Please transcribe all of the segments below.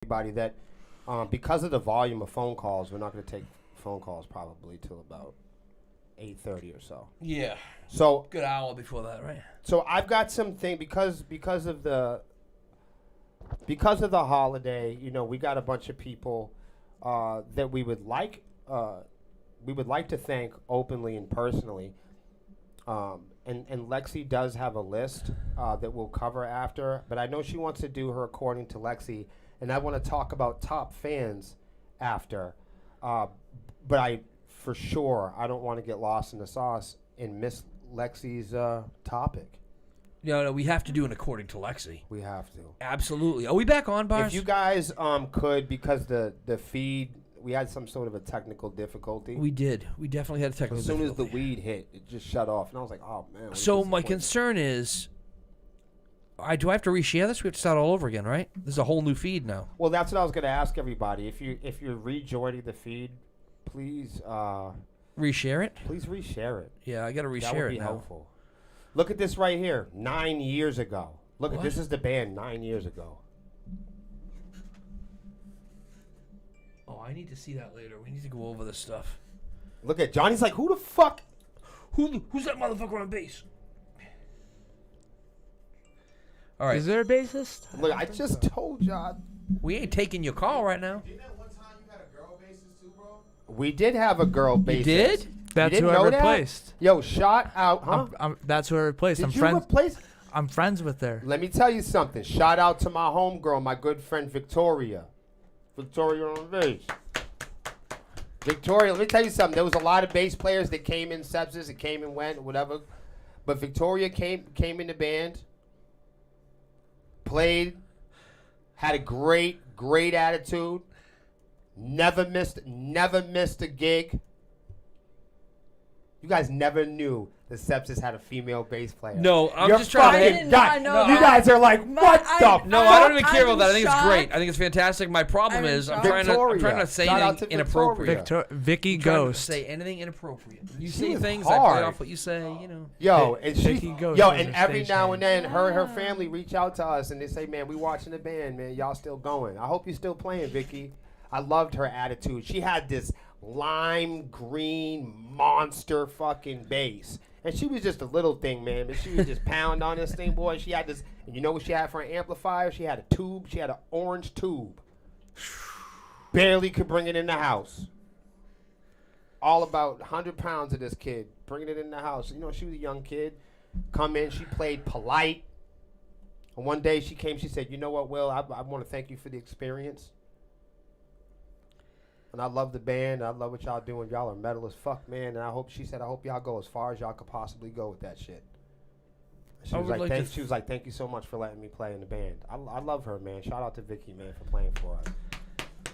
everybody that because of the volume of phone calls, we're not going to take phone calls probably till about 8:30 or so. Yeah. So good hour before that, right? So I've got something because of the holiday. You know, we got a bunch of people that we would like to thank openly and personally. And Lexi does have a list that we'll cover after, but I know she wants to do her according to Lexi, and I want to talk about top fans after. But I don't want to get lost in the sauce and miss Lexi's topic. No, we have to do an according to Lexi. We have to. Absolutely. Are we back on, Bars? If you guys could, because the feed, we had some sort of a technical difficulty. We did. We definitely had a technical difficulty. As soon as the weed hit, it just shut off. And I was like, oh, man. So my concern is, do I have to reshare this? We have to start all over again, right? This is a whole new feed now. Well, that's what I was going to ask everybody. If you're rejoining the feed, please... reshare it? Please reshare it. Yeah, I got to reshare it now. That would be helpful. Look at this right here. 9 years ago. Look at this is the band 9 years ago. Oh, I need to see that later. We need to go over this stuff. Look at Johnny's like, who the fuck? Who's that motherfucker on bass? All right. Is there a bassist? Look, I just told y'all. We ain't taking your call right now. Didn't that one time you had a girl bassist too, bro? We did have a girl bassist. You did? That's you who I know that? replaced. Yo, shout out, huh? That's who I replaced. Did you replace? I'm friends with her. Let me tell you something. Shout out to my homegirl, my good friend Victoria. Victoria on bass. Victoria, let me tell you something. There was a lot of bass players that came in Sepsiss. It came and went, whatever. But Victoria came in the band, played, had a great attitude. Never missed a gig. You guys never knew that Sepsiss had a female bass player. No, I'm You're just trying to fucking hit. done. No, you guys are like, what the No, I don't even care about that. I think it's great. I think it's fantastic. My problem is I'm trying to say anything inappropriate. Vicky I'm trying not to Ghost. say anything inappropriate. You She say was things, hard. I play off what you say, you know. Yo, and Vicky Ghost yo, was and her every stage now name. and then, her and her family reach out to us and they say, "Man, we watching the band, man. Y'all still going. I hope you're still playing, Vicky." I loved her attitude. She had this lime green monster fucking bass, and she was just a little thing, man. But she would just pound on this thing, boy. She had this, and you know what she had for an amplifier? She had a tube. She had an orange tube. Barely could bring it in the house. All about 100 pounds of this kid, bringing it in the house. You know, she was a young kid. Come in, she played polite. And one day she came, she said, "You know what, Will, I want to thank you for the experience. And I love the band. I love what y'all doing. Y'all are metal as fuck, man. And I hope," she said, "I hope y'all go as far as y'all could possibly go with that shit." She was like, "Thank you so much for letting me play in the band." I love her, man. Shout out to Vicky, man, for playing for us.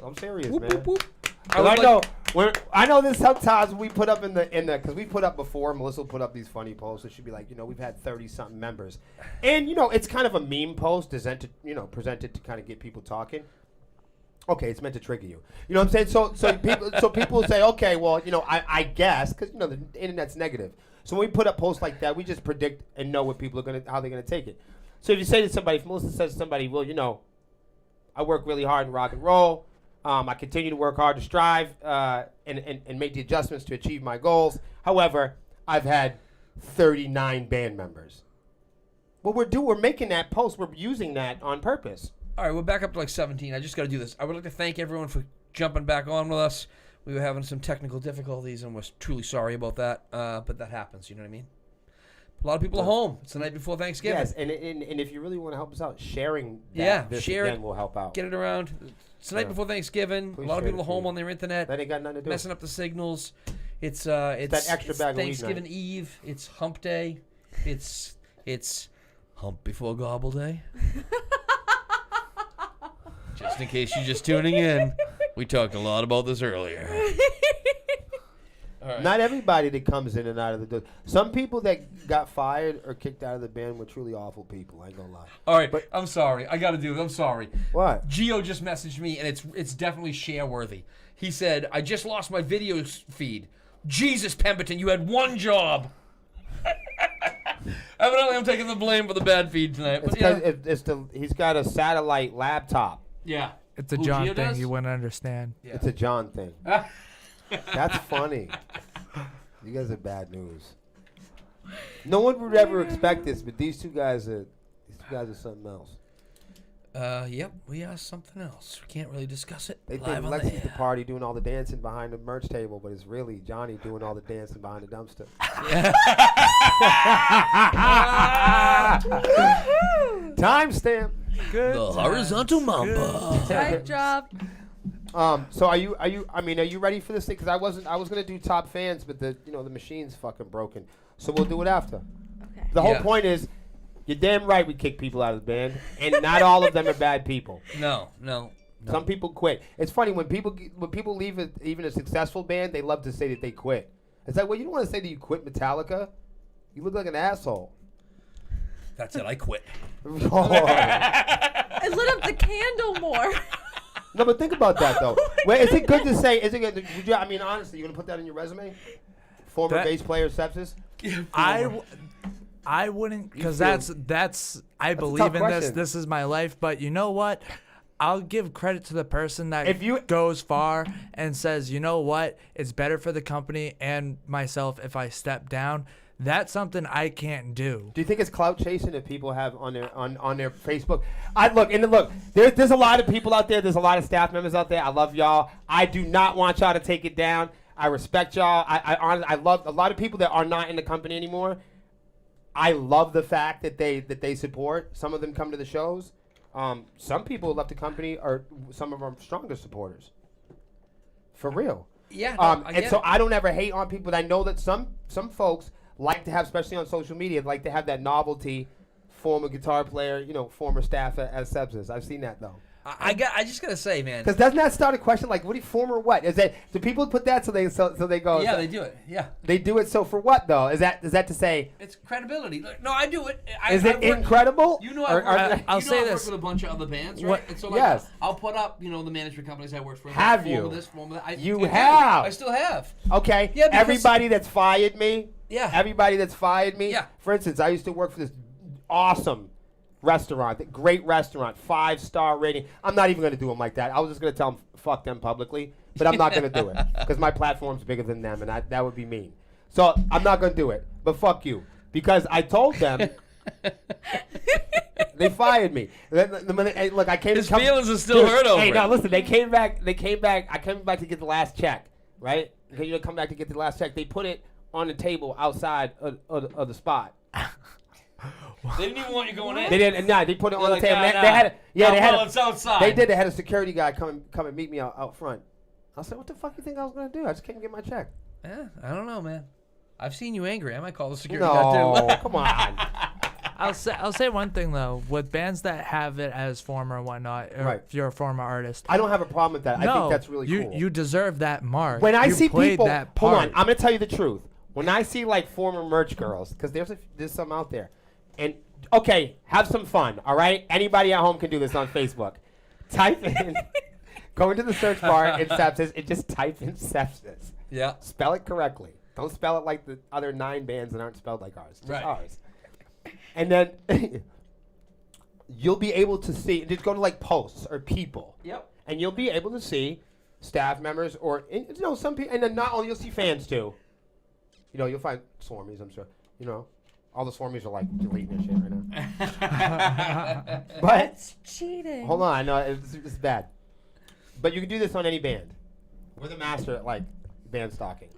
I'm serious, man. Whoop, whoop. I know this sometimes we put up in the because we put up before. Melissa will put up these funny posts, and she'd be like, we've had 30-something members, and it's kind of a meme post presented to kind of get people talking. Okay, it's meant to trigger you. You know what I'm saying? So people say, okay, well, I guess because the internet's negative. So when we put up posts like that, we just predict and know what people are how they're gonna take it. So if you say to somebody, if Melissa says to somebody, well, I work really hard in rock and roll. I continue to work hard to strive and make the adjustments to achieve my goals. However, I've had 39 band members. What we're making that post. We're using that on purpose. All right, we're back up to like 17. I just got to do this. I would like to thank everyone for jumping back on with us. We were having some technical difficulties, and we're truly sorry about that. But that happens, you know what I mean? A lot of people are home. It's the night before Thanksgiving. Yes, and if you really want to help us out, sharing this share again it. will help out. Get it around. It's the night before Thanksgiving. Please a lot of share people are the home feed. on their internet. That ain't got nothing to do. Messing up the signals. It's that extra bag of weed Thanksgiving night. Eve. It's Hump Day. It's Hump Before Gobble Day. Just in case you're just tuning in, we talked a lot about this earlier. All right. Not everybody that comes in and out of the door. Some people that got fired or kicked out of the band were truly awful people. I ain't gonna lie. All right, But I'm sorry. I got to do it. I'm sorry. what? Gio just messaged me, and it's definitely share worthy. He said, "I just lost my video feed. Jesus, Pemberton, you had one job." Evidently, I'm taking the blame for the bad feed tonight. But, He's got a satellite laptop. yeah. It's a Who, John Gio thing does? you wouldn't understand. Yeah. It's a John thing. That's funny. You guys are bad news. No one would ever expect this, but these two guys are something else. Yep, we are something else. We can't really discuss it. They live think on Lexi's the the air. party doing all the dancing behind the merch table, but it's really Johnny doing all the dancing behind the dumpster. Timestamp. Good. The horizontal mamba. Mic drop. So are you? I mean, are you ready for this thing? Because I was gonna do top fans, but the machine's fucking broken. So we'll do it after. Okay. The whole Yeah. point is, you're damn right we kick people out of the band, and not all of them are bad people. No. Some people quit. It's funny when people leave even a successful band, they love to say that they quit. It's like, well, you don't want to say that you quit Metallica. You look like an asshole. That's it. I quit. I lit up the candle more. No, but think about that though. Oh my Wait, is it good to say? Is it good? Would you, I mean, honestly, you gonna put that in your resume? Former That- bass player Sepsiss. I wouldn't, because feel- that's I a believe tough in this. question. This is my life. But you know what? I'll give credit to the person that If you- goes far and says, you know what, it's better for the company and myself if I step down. That's something I can't do. Do you think it's clout chasing that people have on their Facebook? Look. There's a lot of people out there. There's a lot of staff members out there. I love y'all. I do not want y'all to take it down. I respect y'all. I love a lot of people that are not in the company anymore. I love the fact that they support. Some of them come to the shows. Some people who left the company are some of our strongest supporters. For real. Yeah. And so I don't ever hate on people. But I know that some folks like to have, especially on social media, like to have that novelty. Former guitar player, former staff at Sepsiss. I've seen that though. I just gotta say, man. Because doesn't that start a question like, what do you former what? Is that do people put that so they go? Yeah, they do it. Yeah. They do it so for what though? Is that to say? It's credibility. Look, no, I do it. Is it incredible? You know, I'll say I've this. worked with a bunch of other bands, right? What- And so, like, Yes. I'll put up, the management companies I worked for. Have former you? This, former that. You I do. have. I still have. Okay. Yeah, because- Everybody that's fired me. Yeah. Everybody that's fired me. Yeah. For instance, I used to work for this awesome restaurant, great restaurant, 5-star rating. I'm not even going to do them like that. I was just going to tell them fuck them publicly, but I'm not going to do it because my platform's bigger than them, and that would be mean. So I'm not going to do it. But fuck you, because I told them. They fired me. Look, I came. His feelings are still hurt over Hey, it. now listen. They came back. I came back to get the last check. Right? Come back to get the last check. They put it on the table outside of the spot. They didn't even want you going in. They didn't. No, they put it on the like, table. nah, They nah. had. They had. It's outside. They did. They had a security guy come and meet me out front. I said, "What the fuck you think I was gonna do? I just came to get my check." Yeah, I don't know, man. I've seen you angry. I might call the security guy No, too. come on. I'll say one thing though, with bands that have it as former and whatnot, or Right. if you're a former artist. I don't have a problem with that. I no, think that's really cool. You deserve that mark. When I You see played people, that hold on, part. I'm gonna tell you the truth. When I see like former merch girls, because there's some out there, and okay, have some fun, all right? Anybody at home can do this on Facebook. Type in, go into the search bar in Sepsiss, and just type in Sepsiss. Yeah. Spell it correctly. Don't spell it like the other 9 bands that aren't spelled like ours. Just Right. ours. And then you'll be able to see. Just go to like posts or people. Yep. And you'll be able to see staff members or some people, and then not only you'll see fans too. You'll find swarmies, I'm sure. All the swarmies are like deleting this shit right now. But That's cheating. hold on, no, it's bad. But you can do this on any band. We're the master at like band stalking.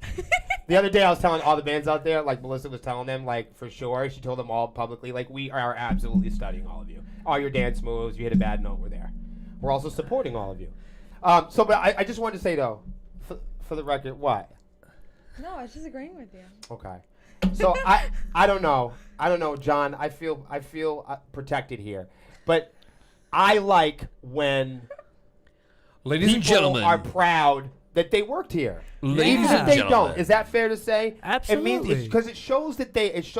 The other day I was telling all the bands out there, like Melissa was telling them, like for sure, she told them all publicly, like we are absolutely studying all of you. All your dance moves, you hit a bad note, we're there. We're also supporting all of you. But I just wanted to say though, for the record, what? No, I was just agreeing with you. Okay. So I don't know, John. I feel protected here, but I like when Ladies and people gentlemen. are proud that they worked here, Ladies even and if they gentlemen. don't. Is that fair to say? Absolutely. It means because it shows that there's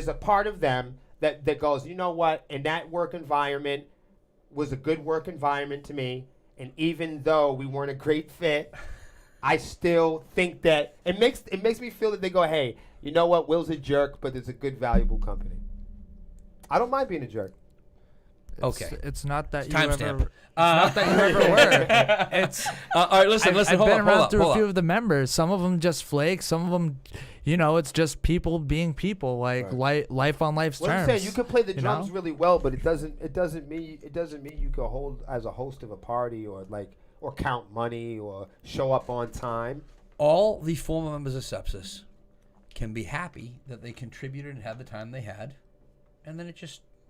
a part of them that goes, you know what? And that work environment was a good work environment to me, and even though we weren't a great fit, I still think that it makes me feel that they go, hey, you know what? Will's a jerk, but it's a good, valuable company. I don't mind being a jerk. Okay. It's not that you Timestamp. ever. It's not that you ever were. It's. All right, listen. I've Hold been up, around hold through a up. few of the members. Some of them just flake. Some of them, it's just people being people, like life on life's What terms. I'm saying, you can play the you drums know? really well, but it doesn't mean you can hold as a host of a party or count money or show up on time. All the former members of Sepsiss can be happy that they contributed and had the time they had, and then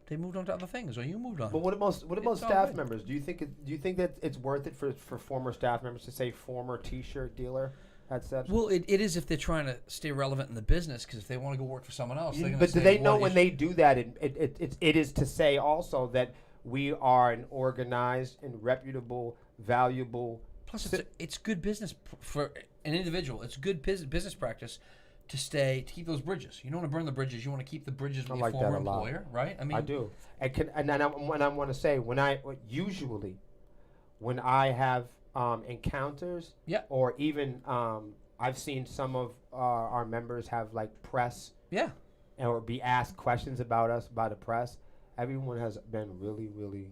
they moved on to other things, or you moved on. But what about It's all staff good. members? Do you think that it's worth it for former staff members to say former T-shirt dealer at Sepsiss? Well, it is if they're trying to stay relevant in the business, because if they want to go work for someone else, they're gonna But say, do they well, know when they do that? It is to say also that we are an organized and reputable, valuable. Plus, it's good business for an individual. It's good business practice to keep those bridges. You don't want to burn the bridges. You want to keep the bridges with I your like that former a lot. employer, right? I mean, I do. And I want to say when I have encounters, Yeah. or even I've seen some of our members have like press, yeah. or be asked questions about us by the press. Everyone has been really, really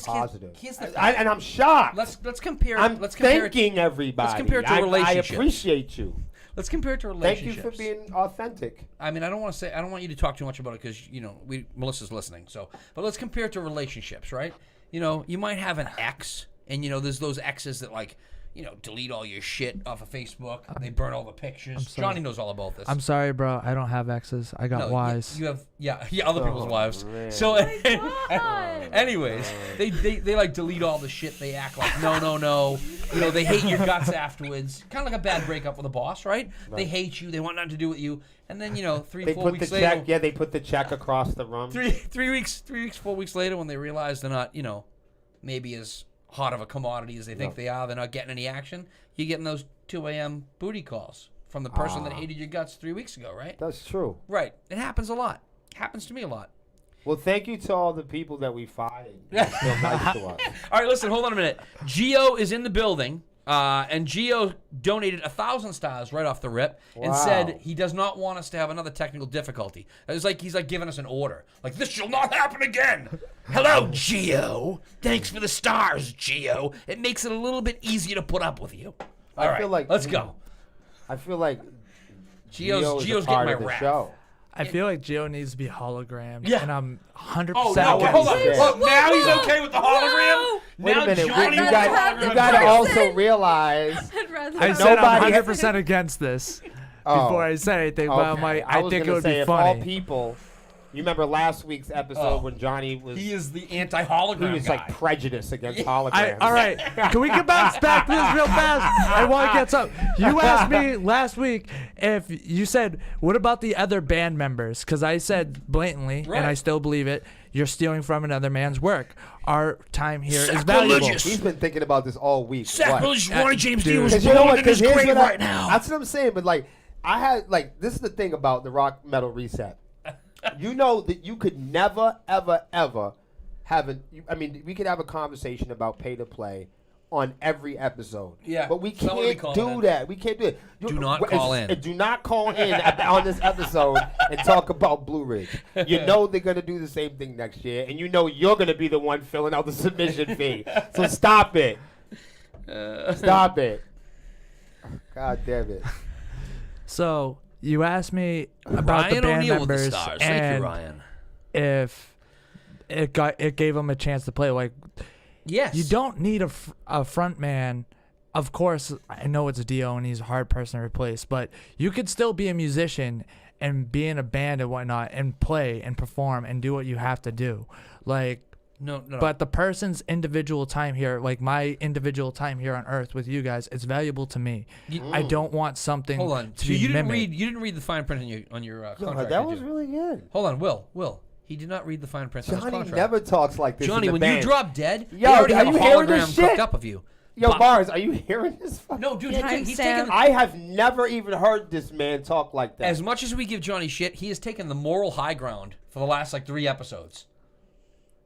positive. Here's the thing. And I'm shocked. Let's compare. I'm let's compare thanking everybody. let's compare it to I relationships. appreciate you. Let's compare it to Thank you relationships. for being authentic. I mean, I don't want you to talk too much about it because Melissa's listening. So, but let's compare it to relationships, right? You might have an ex, and there's those exes that delete all your shit off of Facebook. They burn all the pictures. sorry. Johnny knows all about this. I'm sorry, bro. I don't have exes. I got wives. You have other people's wives. man. So, God. anyways, they delete all the shit. They act like no. They hate your guts afterwards. Kind of like a bad breakup with a boss, right? They hate you. They want nothing to do with you. And then 3, They 4 put weeks the later, check. Yeah, they put the check across the room. 3 weeks, 4 weeks later, when they realize they're not, maybe as hot of a commodity as they think they are, they're not getting any action. You're getting those 2 a.m. booty calls from the person that hated your guts 3 weeks ago, right? That's true. Right. It happens a lot. Happens to me a lot. Well, thank you to all the people that we fired. They're still nice to us. All right, listen, hold on a minute. Gio is in the building, and Gio donated 1,000 stars right off the rip and Wow. said he does not want us to have another technical difficulty. It's like he's giving us an order. Like, this shall not happen again. Hello, Gio. Thanks for the stars, Gio. It makes it a little bit easier to put up with you. All right, feel like let's go. I feel like Gio's is a getting part my of the wrath. show. I feel like Gio needs to be hologrammed. Yeah. And I'm 100% Oh, now now, what hold on. he said. Oh, now he's okay with the hologram? Wait now a minute. Johnny You wants got the hologram. to I'd also realize. I'd rather I not. said I'm Nobody- 100% against this Oh, before I said anything, but I'm okay. like, I I was think it gonna would say, be if all funny. people, you remember last week's episode when Johnny was He is the anti-hologram he was guy. like prejudiced against holograms. All right, can we get back to this real fast? I want to get some. You asked me last week if you said, what about the other band members? Because I said blatantly, Right. and I still believe it, you're stealing from another man's work. Our time here is valuable. Sacrilegious. He's been thinking about this all week. Sacrilege, Ronnie James Dio dude. is Because you know rolling what? in his Because here's grave what right now. That's what I'm saying. But I had this is the thing about the rock metal reset. You know that you could never, ever, ever have we could have a conversation about pay to play on every episode. Yeah, But we someone will be can't calling do in. that. We can't do it. Do not call in. Do not call in on this episode and talk about Blue Ridge. You know they're going to do the same thing next year, and you know you're going to be the one filling out the submission fee. So stop it. Stop it. God damn it. So you asked me about the Ryan band O'Neal with the members stars. Thank and you, Ryan. if it gave them a chance to play. Like, Yes. you don't need a front man. Of course, I know it's Dio and he's a hard person to replace, but you could still be a musician and be in a band and whatnot and play and perform and do what you have to do. Like, No. but the person's individual time here, like my individual time here on Earth with you guys, it's valuable to me. I don't want something Hold on. to So be you didn't mimicked. read. You didn't read the fine print on your contract. That did was you? really good. Hold on, Will. He did not read the fine print on his Johnny contract. never talks like this. Johnny, in the when band. you drop dead, Yo, they already are have a you hearing this hologram shit? cooked up of you. Yo, But- Bars, are you hearing this? No, dude, Timestamp. he's taking. I have never even heard this man talk like that. As much as we give Johnny shit, he has taken the moral high ground for the last 3 episodes.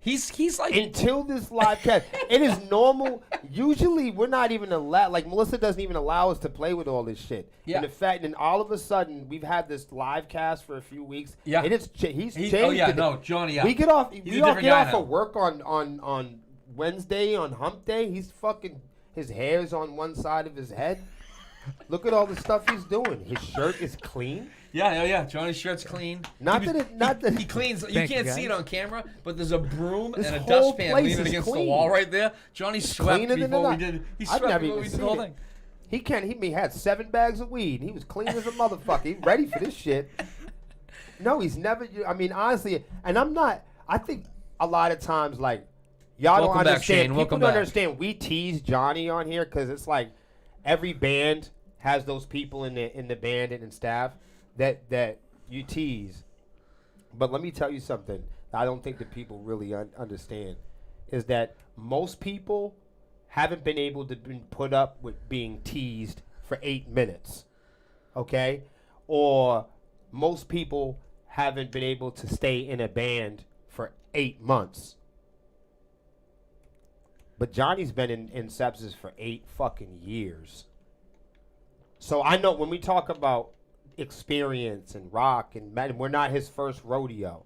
He's like until this live cast. It is normal. Usually, we're not even allowed. Like Melissa doesn't even allow us to play with all this shit. Yeah. And the fact, and all of a sudden, we've had this live cast for a few weeks. Yeah. And it's he's changed. oh yeah, it. no, Johnny. Yeah. We get off. He's We a all different get guy off now. of work on Wednesday on Hump Day. He's fucking. His hair's on one side of his head. Look at all the stuff he's doing. His shirt is clean. Yeah. Johnny's shirt's clean. Not that He cleans. You Thank you, can't see it guys. on camera, but there's a broom This and a whole dustpan place leaning is against the clean. wall right there. Johnny swept cleaner than before we that. did. He I've swept never before even we did seen the whole it. thing. He can't. He had 7 bags of weed. He was clean as a motherfucker. He's ready for this shit. No, he's never. I mean, honestly, and I'm not. I think a lot of times, like, y'all Welcome don't back, understand. Shane. People Welcome don't back. understand. We tease Johnny on here because it's like every band has those people in the band and staff that you tease. But let me tell you something. I don't think that people really understand is that most people haven't been able to be put up with being teased for 8 minutes, okay? Or most people haven't been able to stay in a band for 8 months. But Johnny's been in Sepsiss for 8 fucking years. So I know when we talk about experience and rock and metal, we're not his first rodeo.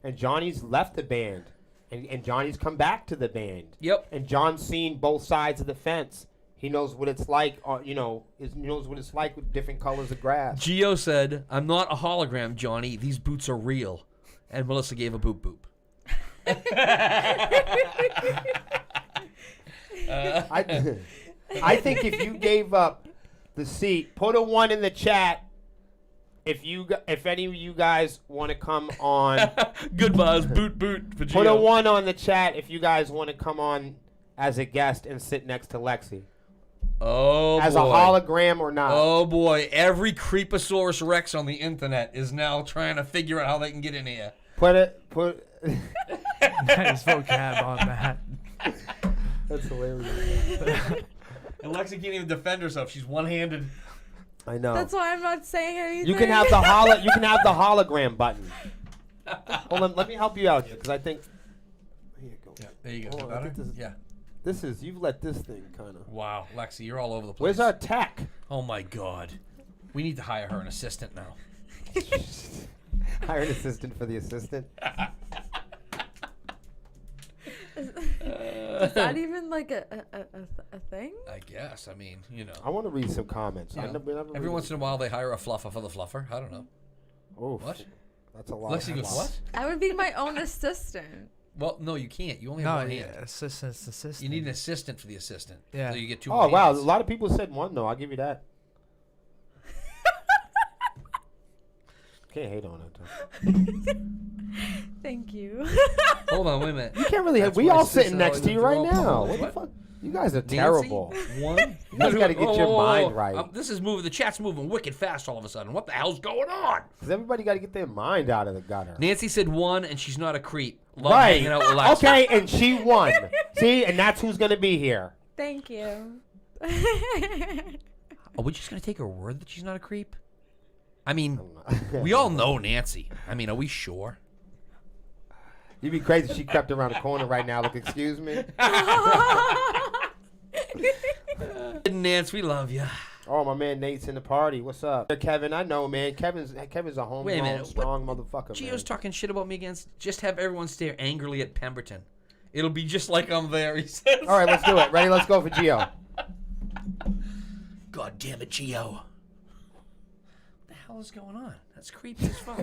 And Johnny's left the band. And Johnny's come back to the band. Yep. And John's seen both sides of the fence. He knows what it's like, he knows what it's like with different colors of grass. Gio said, "I'm not a hologram, Johnny. These boots are real." And Melissa gave a boop boop. I think if you gave up the seat, put a 1 in the chat. If any of you guys want to come on, Goodbyes, boot for Gio. put a 1 on the chat if you guys want to come on as a guest and sit next to Lexi. Oh As boy. a hologram or not. Oh boy, every Creeposaurus Rex on the internet is now trying to figure out how they can get in here. Put Nice vocab on that. That's hilarious. And Lexi can't even defend herself. She's one-handed. I know. That's why I'm not saying anything. You can have the hologram button. Hold on, let me help you out here because I think. Here you go. Yeah, there you go. Hold on, I Better? think Yeah. This is you've let this thing kind of. Wow, Lexi, you're all over the place. Where's our tech? Oh my God. We need to hire her an assistant now. Hire an assistant for the assistant. Is that even like a thing? I guess. I mean, you know. I want to read some comments. You I know, never every read once in a while they hire a fluffer for the fluffer. I don't know. Oof. What? That's a lot. Lexi goes, what? I would be my own assistant. Well, no, you can't. You only No, have one yeah, hand. assistant. You need an assistant for the assistant. Yeah. So you get 2 Oh wow, a hands. lot of people said 1 though. I'll give you that. Can't hate on it though. Thank you. Hold on, wait a minute. You can't really. That's We why all sister sitting next to you right always now. withdraw. What the What? fuck? You guys are Nancy? terrible. 1. You guys got to get your mind right. This is moving. The chat's moving wicked fast all of a sudden. What the hell's going on? Because everybody got to get their mind out of the gutter. Nancy said 1, and she's not a creep. Love Right. hanging out with Lexi. Okay, and she won. See, and that's who's going to be here. Thank you. Are we just gonna take her word that she's not a creep? I mean, we all know Nancy. I mean, are we sure? You'd be crazy if she crept around the corner right now. Like, excuse me. Nance, we love you. Oh, my man Nate's in the party. What's up, Kevin? I know, man. Kevin's a homegrown, minute. strong motherfucker. Gio's man. talking shit about me against. Just have everyone stare angrily at Pemberton. It'll be just like I'm there. He says. All right, let's do it. Ready? Let's go for Gio. God damn it, Gio. What the hell is going on? That's creepy as fuck.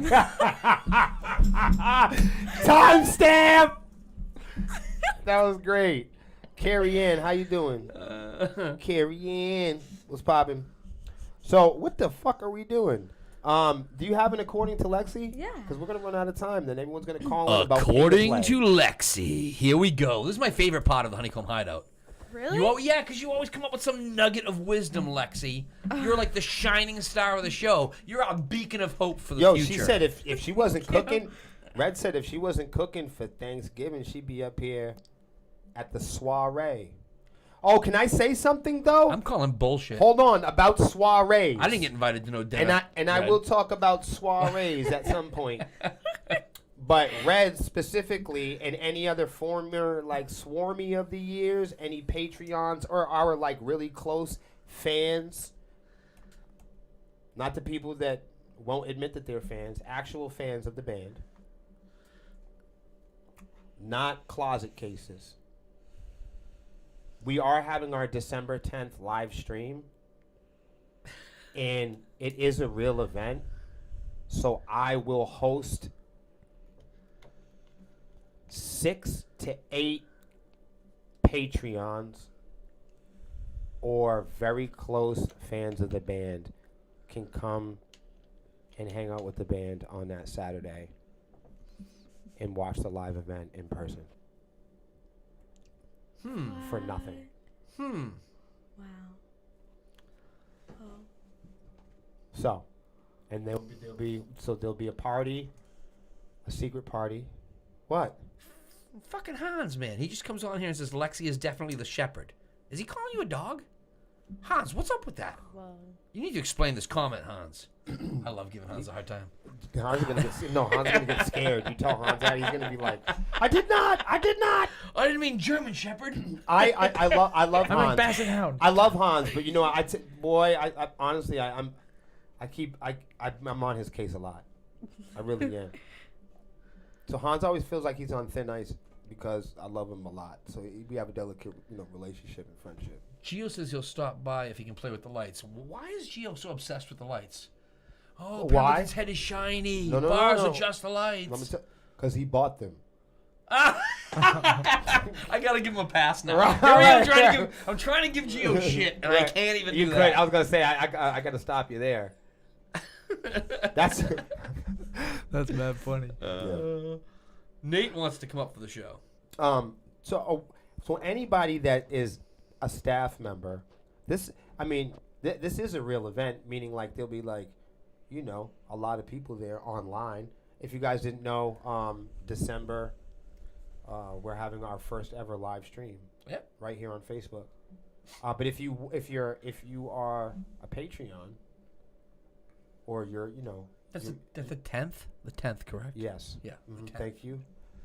Timestamp. That was great. Carrie Ann, how you doing? Carrie Ann, what's poppin'? So, what the fuck are we doing? Do you have an according to Lexi? Yeah. Because we're gonna run out of time. Then everyone's gonna call in about According gameplay. to Lexi, here we go. This is my favorite part of the Honeycomb Hideout. Really? Yeah, because you always come up with some nugget of wisdom, Lexi. You're like the shining star of the show. You're our beacon of hope for the future. She said if she wasn't cooking, Red said if she wasn't cooking for Thanksgiving, she'd be up here at the soiree. Oh, can I say something though? I'm calling bullshit. Hold on about soirees. I didn't get invited to no dinner. And I will talk about soirees at some point. But Red specifically, and any other former like Swarmy of the years, any Patreons or our like really close fans, not the people that won't admit that they're fans, actual fans of the band, not closet cases. We are having our December 10th live stream, and it is a real event. So I will host 6 to 8 Patreons or very close fans of the band can come and hang out with the band on that Saturday and watch the live event in person for nothing. Wow. Oh. So, and there'll be a party, a secret party. What? Fucking Hans, man. He just comes on here and says Lexi is definitely the shepherd. Is he calling you a dog? Hans, what's up with that? Well. You need to explain this comment, Hans. I love giving Hans a hard time. Hans is gonna get Hans is gonna get scared. You tell Hans that, he's gonna be like, I did not. I didn't mean German shepherd. I love I'm like Hans. Basset Hound. I love Hans, but you know, I honestly, I'm on his case a lot. I really am. So Hans always feels like he's on thin ice because I love him a lot. So we have a delicate, relationship and friendship. Gio says he'll stop by if he can play with the lights. Why is Gio so obsessed with the lights? Oh, why? His head is shiny. No, Bars no. adjust the lights. Because he bought them. I gotta give him a pass now. Right. I'm trying to give Gio shit, and I can't even do could. that. I was gonna say I gotta stop you there. That's mad funny. Nate wants to come up for the show. So anybody that is a staff member, this is a real event. Meaning, like there'll be like, a lot of people there online. If you guys didn't know, December, we're having our first ever live stream. Yep. Right here on Facebook. But if you are a Patreon, or you're that's the 10th. The 10th, correct? Yes. Yeah. Mm-hmm. Thank you.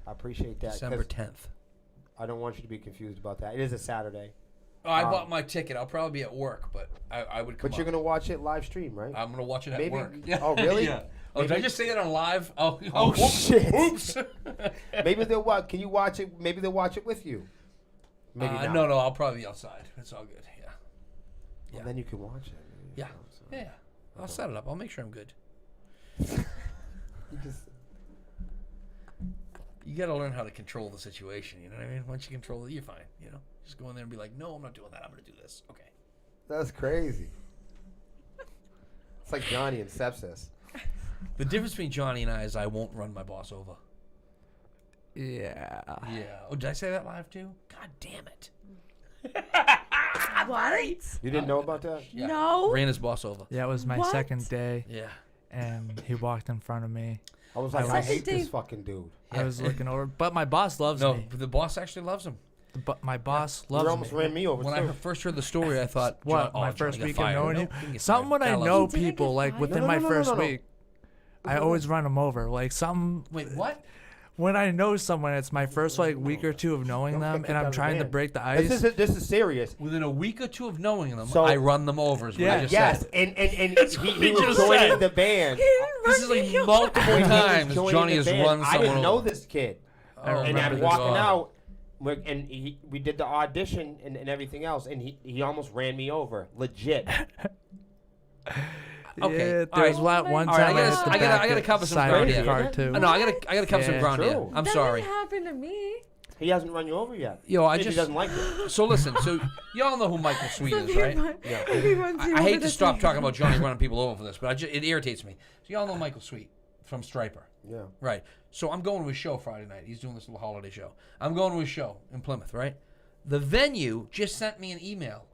I appreciate that. December 10th. I don't want you to be confused about that. It is a Saturday. Oh, I bought my ticket. I'll probably be at work, but I would come But you're up. going to watch it live stream, right? I'm going to watch it at Maybe. work. Oh, really? Yeah. Oh, did I just say that on live? Oh, whoops. Shit. Oops. Maybe they'll watch. Can you watch it? Maybe they'll watch it with you. Maybe not. No, I'll probably be outside. It's all good. Yeah. Well, then you can watch it. Yeah. Yeah. I'll set it up. I'll make sure I'm good. You got to learn how to control the situation. You know what I mean? Once you control it, you're fine. Just go in there and be like, no, I'm not doing that. I'm going to do this. Okay. That's crazy. It's like Johnny and Sepsis. The difference between Johnny and I is I won't run my boss over. Yeah. Yeah. Oh, did I say that live too? God damn it. What? You didn't know about that? Yeah. No. Ran his boss over. Yeah, it was my What? second day, Yeah. and he walked in front of me. I was like, I I was- hate this Dave- fucking dude. I was looking over, but my boss loves No, me. the boss actually loves him. My boss You loves almost me. ran me over When too. I first heard the story, I thought, What, John, my Johnny first got week of fired. knowing No, you? he didn't get Something when fired. I God know loves him. Didn't people, get like fired? within No, my no, first no. week, I always run them over. Like Wait, what? when I know someone, it's my first week or two of knowing Don't them, get and kicked out I'm of the trying to band. break the ice. This is serious. Within a week or two of knowing them, So- I run them over. Is what I just Yes, said. and what he he was just joining said. the band. This is like Run me multiple When he was times joining Johnny the has band, run I someone didn't know over. this kid. Oh, And remember I'm this. walking Oh. out, and we did the audition and everything else, and he almost ran me over. Legit. Okay, Yeah, all there was right. one All right, time I I gotta- hit the I gotta- back I gotta of cover some side ground of the here. car too. No, I gotta cover some Yeah, ground here. true. I'm that sorry. didn't happen to me. He hasn't run you over yet. Yo, I Maybe just he doesn't like it. So listen, so y'all know who Michael Sweet is, right? Yeah. I hate to stop talking about Johnny running people over for this, but it irritates me. So y'all know Michael Sweet from Striper, Yeah. right? So I'm going to his show Friday night. He's doing this little holiday show. I'm going to his show in Plymouth, right? The venue just sent me an email.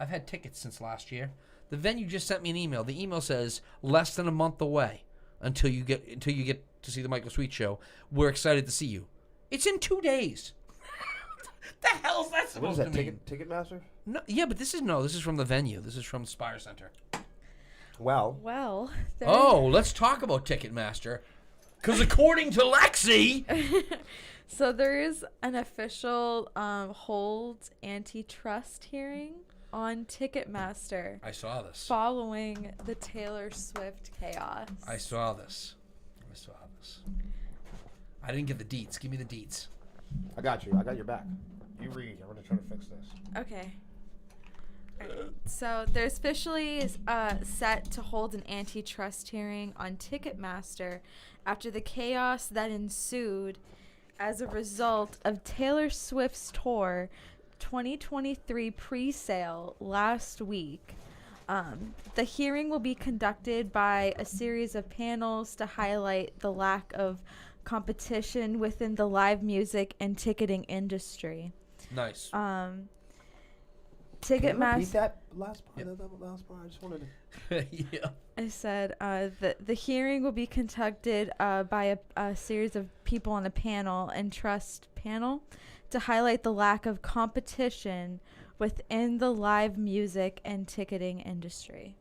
I've had tickets since last year. The venue just sent me an email. The email says less than a month away until you get to see the Michael Sweet show. We're excited to see you. It's in 2 days. The hell's that What supposed is that? to mean? Ticketmaster? No, yeah, but this is from the venue. This is from Spire Center. Well, Well. Oh, let's talk about Ticketmaster. Because according to Lexi, So there is an official hold antitrust hearing on Ticketmaster I saw this. following the Taylor Swift chaos. I saw this. I didn't get the deets. Give me the deets. I got you. I got your back. You read. I'm gonna try to fix this. Okay. Alright. So there's officially set to hold an antitrust hearing on Ticketmaster after the chaos that ensued as a result of Taylor Swift's tour 2023 pre-sale last week. The hearing will be conducted by a series of panels to highlight the lack of competition within the live music and ticketing industry. Nice. Can you repeat Ticketmaster. that last part? That last part. I just wanted to. Yeah. I said the hearing will be conducted by a series of people on a panel and trust panel to highlight the lack of competition within the live music and ticketing industry.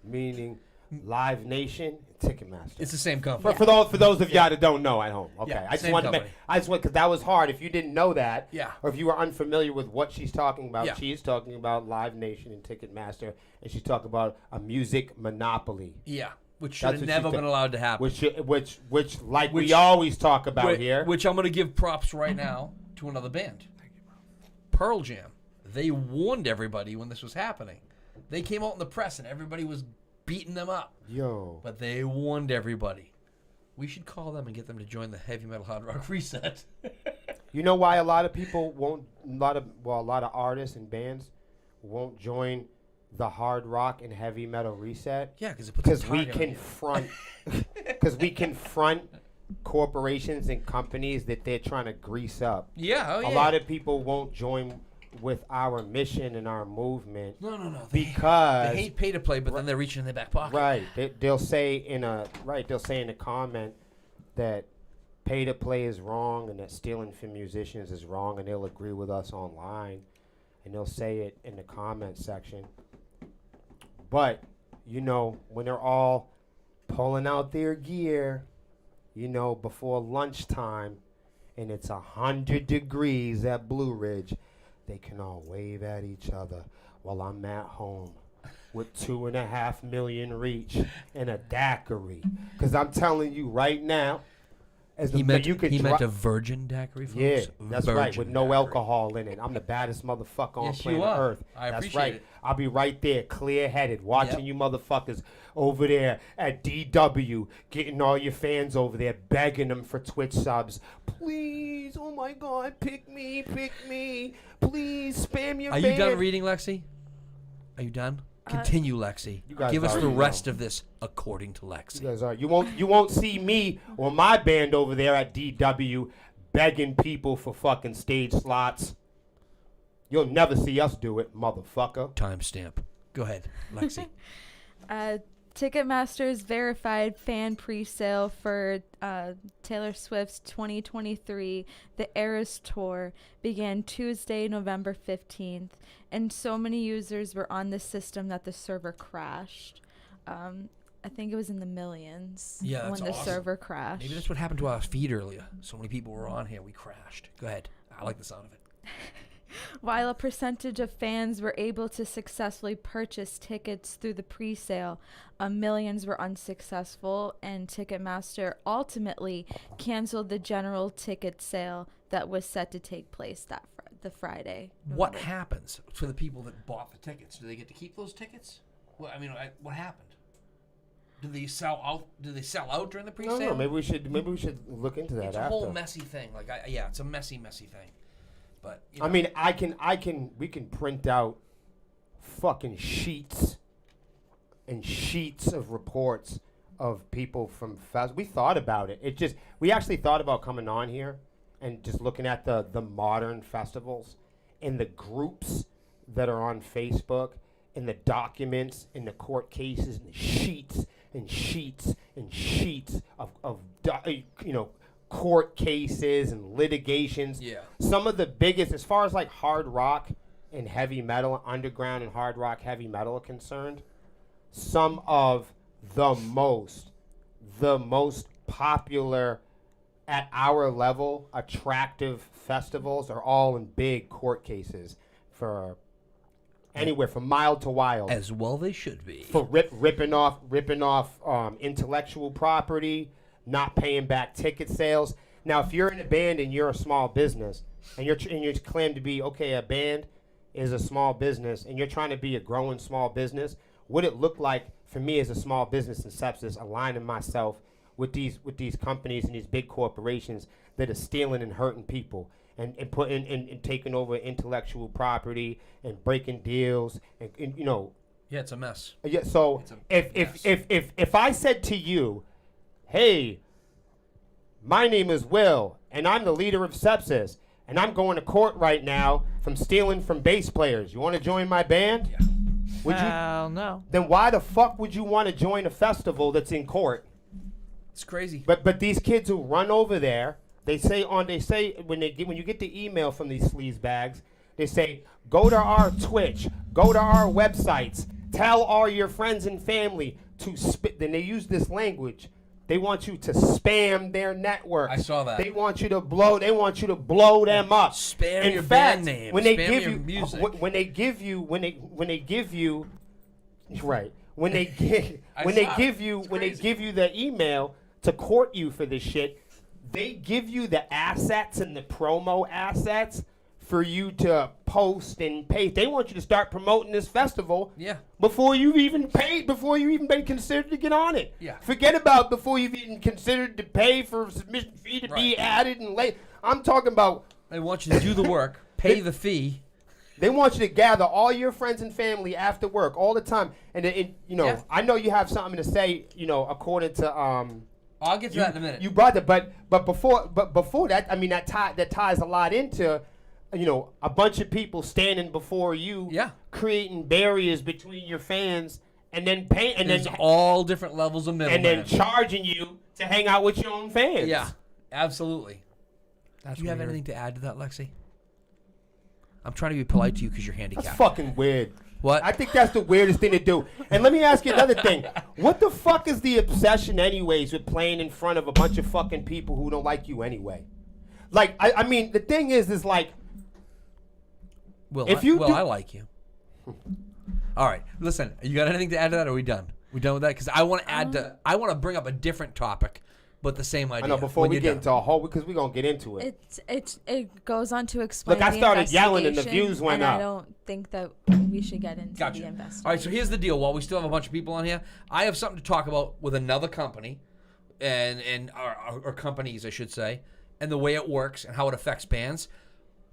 Meaning, Live Nation, Ticketmaster. It's the same company. For those of y'all that don't know at home. Okay, Yeah, I just same wanted to company. because that was hard. If you didn't know that, Yeah. or if you were unfamiliar with what she's talking about, Yeah. she's talking about Live Nation and Ticketmaster, and she's talking about a music monopoly, Yeah. Which should That's have what never she been did. allowed to happen. which like Which- we always talk about here. Which I'm going to give props right now to another band. Pearl Jam. They warned everybody when this was happening. They came out in the press and everybody was beating them up. Yo, But they warned everybody. We should call them and get them to join the Heavy Metal Hard Rock Reset. you know why a lot of people won't? A lot of artists and bands won't join the hard rock and heavy metal reset. Yeah, because it puts a Because we target on you. confront corporations and companies that they're trying to grease up. Yeah, oh yeah. A lot of people won't join with our mission and our movement No. because They hate pay to play, but then they're reaching in their back pocket. right, they'll say in a comment that pay to play is wrong and that stealing from musicians is wrong, and they'll agree with us online and they'll say it in the comment section. But when they're all pulling out their gear, before lunchtime, and it's 100 degrees at Blue Ridge, they can all wave at each other while I'm at home with 2.5 million reach and a daiquiri. Because I'm telling you right now, He meant you could a virgin daiquiri, folks. yeah, that's right, with Virgin no daiquiri. alcohol in it. I'm the baddest motherfucker on Yes, you planet are. Earth. I That's appreciate right. it. I'll be right there, clear-headed, watching Yep. you motherfuckers over there at DW, getting all your fans over there, begging them for Twitch subs. Please, oh my God, pick me, please, spam your Are band. you done reading, Lexi? Are you done? Continue, Lexi. You guys Give us the already rest know. of this according to Lexi. You guys are. You won't see me or my band over there at DW begging people for fucking stage slots. You'll never see us do it, motherfucker. Timestamp. Go ahead, Lexi. Ticketmaster's verified fan pre-sale for Taylor Swift's 2023 The Eras Tour began Tuesday, November 15th, and so many users were on the system that the server crashed. I think it was in the millions Yeah, when that's the awesome. server crashed. Maybe that's what happened to our feed earlier. So many people were on here, we crashed. Go ahead. I like the sound of it. While a percentage of fans were able to successfully purchase tickets through the pre-sale, millions were unsuccessful, and Ticketmaster ultimately canceled the general ticket sale that was set to take place the Friday. What November. happens for the people that bought the tickets? Do they get to keep those tickets? Well, what happened? Did they sell out? Did they sell out during the No, pre-sale? no. Maybe we should look into that It's a after. whole messy thing. It's a messy thing. But I mean, we can print out fucking sheets and sheets of reports of people from fest. We thought about it. We actually thought about coming on here and just looking at the modern festivals and the groups that are on Facebook and the documents and the court cases and the sheets and sheets and sheets of court cases and litigations. Yeah. Some of the biggest, as far as like hard rock and heavy metal, underground and hard rock heavy metal are concerned, some of the most popular at our level, attractive festivals are all in big court cases for anywhere from mild to wild. As well they should be. For ripping off intellectual property, not paying back ticket sales. Now, if you're in a band and you're a small business, and you claim to be, okay, a band is a small business, and you're trying to be a growing small business, what it looked like for me as a small business in Sepsiss, aligning myself with these companies and these big corporations that are stealing and hurting people and putting and taking over intellectual property and breaking deals and you know. Yeah, it's a mess. Yeah. So if I said to you, hey, my name is Will and I'm the leader of Sepsiss and I'm going to court right now from stealing from bass players. You want to join my band? Yeah. Would you? Hell no. Then why the fuck would you want to join a festival that's in court? It's crazy. But these kids who run over there, they say when you get the email from these sleaze bags, they say go to our Twitch, go to our websites, tell all your friends and family to then they use this language. They want you to spam their network. I saw that. They want you to blow them up. Spam in your fact, band name. When they Spam give your you music. when they give you when they give you right. When they give you the email to court you for this shit, they give you the assets and the promo assets for you to post and pay. They want you to start promoting this festival before you've even paid, before you even been considered to get on it. Yeah. Forget about before you've even considered to pay for a submission fee to be added and late. I'm talking about They want you to do the work, pay the fee. they want you to gather all your friends and family after work all the time. And I know you have something to say, according to I'll get to that in a minute. You brought it, but before that, I mean that ties a lot into, a bunch of people standing before you, creating barriers between your fans, and then paying, and There's then all different levels of middlemen. and then charging you to hang out with your own fans. Yeah, absolutely. That's Do you have weird. anything to add to that, Lexi? I'm trying to be polite to you because you're handicapped. That's fucking weird. What? I think that's the weirdest thing to do. And let me ask you another thing. What the fuck is the obsession anyways with playing in front of a bunch of fucking people who don't like you anyway? Like, I mean, the thing is like... I like you. All right. Listen, you got anything to add to that, or are we done? We done with that? Because I want to I want to bring up a different topic, but the same idea. I know, before we get into a whole... Because we're going to get into it. It goes on to explain. Look, I the started yelling and the investigation, views went and up. I don't think that we should get into Gotcha. the investigation. All right, so here's the deal. While we still have a bunch of people on here, I have something to talk about with another company, and our companies, I should say, and the way it works and how it affects bands.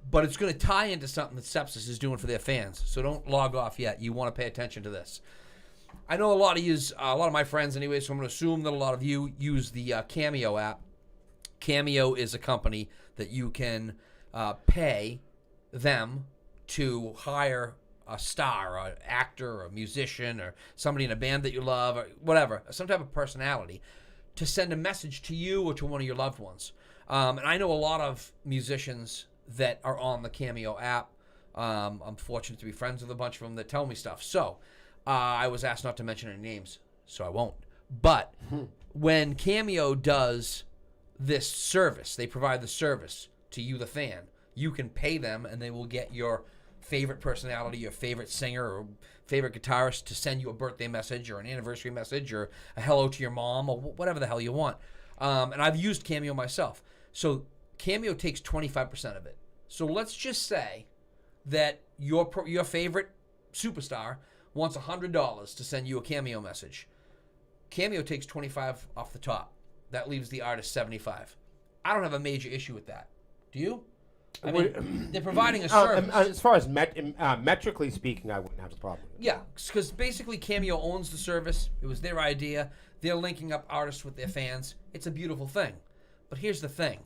But it's going to tie into something that Sepsiss is doing for their fans. So don't log off yet. You want to pay attention to this. I know a lot of my friends anyway, so I'm going to assume that a lot of you use the Cameo app. Cameo is a company that you can pay them to hire a star, or an actor, or a musician, or somebody in a band that you love, or whatever, some type of personality, to send a message to you or to one of your loved ones. And I know a lot of musicians that are on the Cameo app. I'm fortunate to be friends with a bunch of them that tell me stuff. So I was asked not to mention any names, so I won't. But when Cameo does this service, they provide the service to you, the fan. You can pay them, and they will get your favorite personality, your favorite singer, or favorite guitarist to send you a birthday message or an anniversary message or a hello to your mom or whatever the hell you want. And I've used Cameo myself. So Cameo takes 25% of it. So let's just say that your favorite superstar wants $100 to send you a Cameo message. Cameo takes 25 off the top. That leaves the artist 75. I don't have a major issue with that. Do you? I mean, they're providing a service. As far as metrically speaking, I wouldn't have a problem. Yeah, because basically Cameo owns the service. It was their idea. They're linking up artists with their fans. It's a beautiful thing. But here's the thing.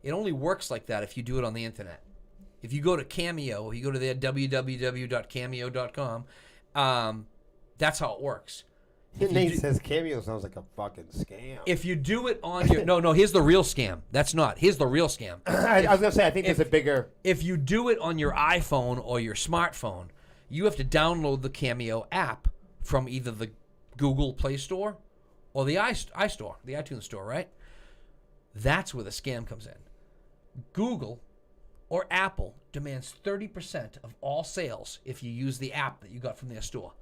It only works like that if you do it on the internet. If you go to Cameo, you go to their www.cameo.com, that's how it works. Your name says Cameo sounds like a fucking scam. If you do it on your... No, here's the real scam. That's not. Here's the real scam. I was going to say, I think there's a bigger... If you do it on your iPhone or your smartphone, you have to download the Cameo app from either the Google Play Store or the iStore, the iTunes Store, right? That's where the scam comes in. Google or Apple demands 30% of all sales if you use the app that you got from their store.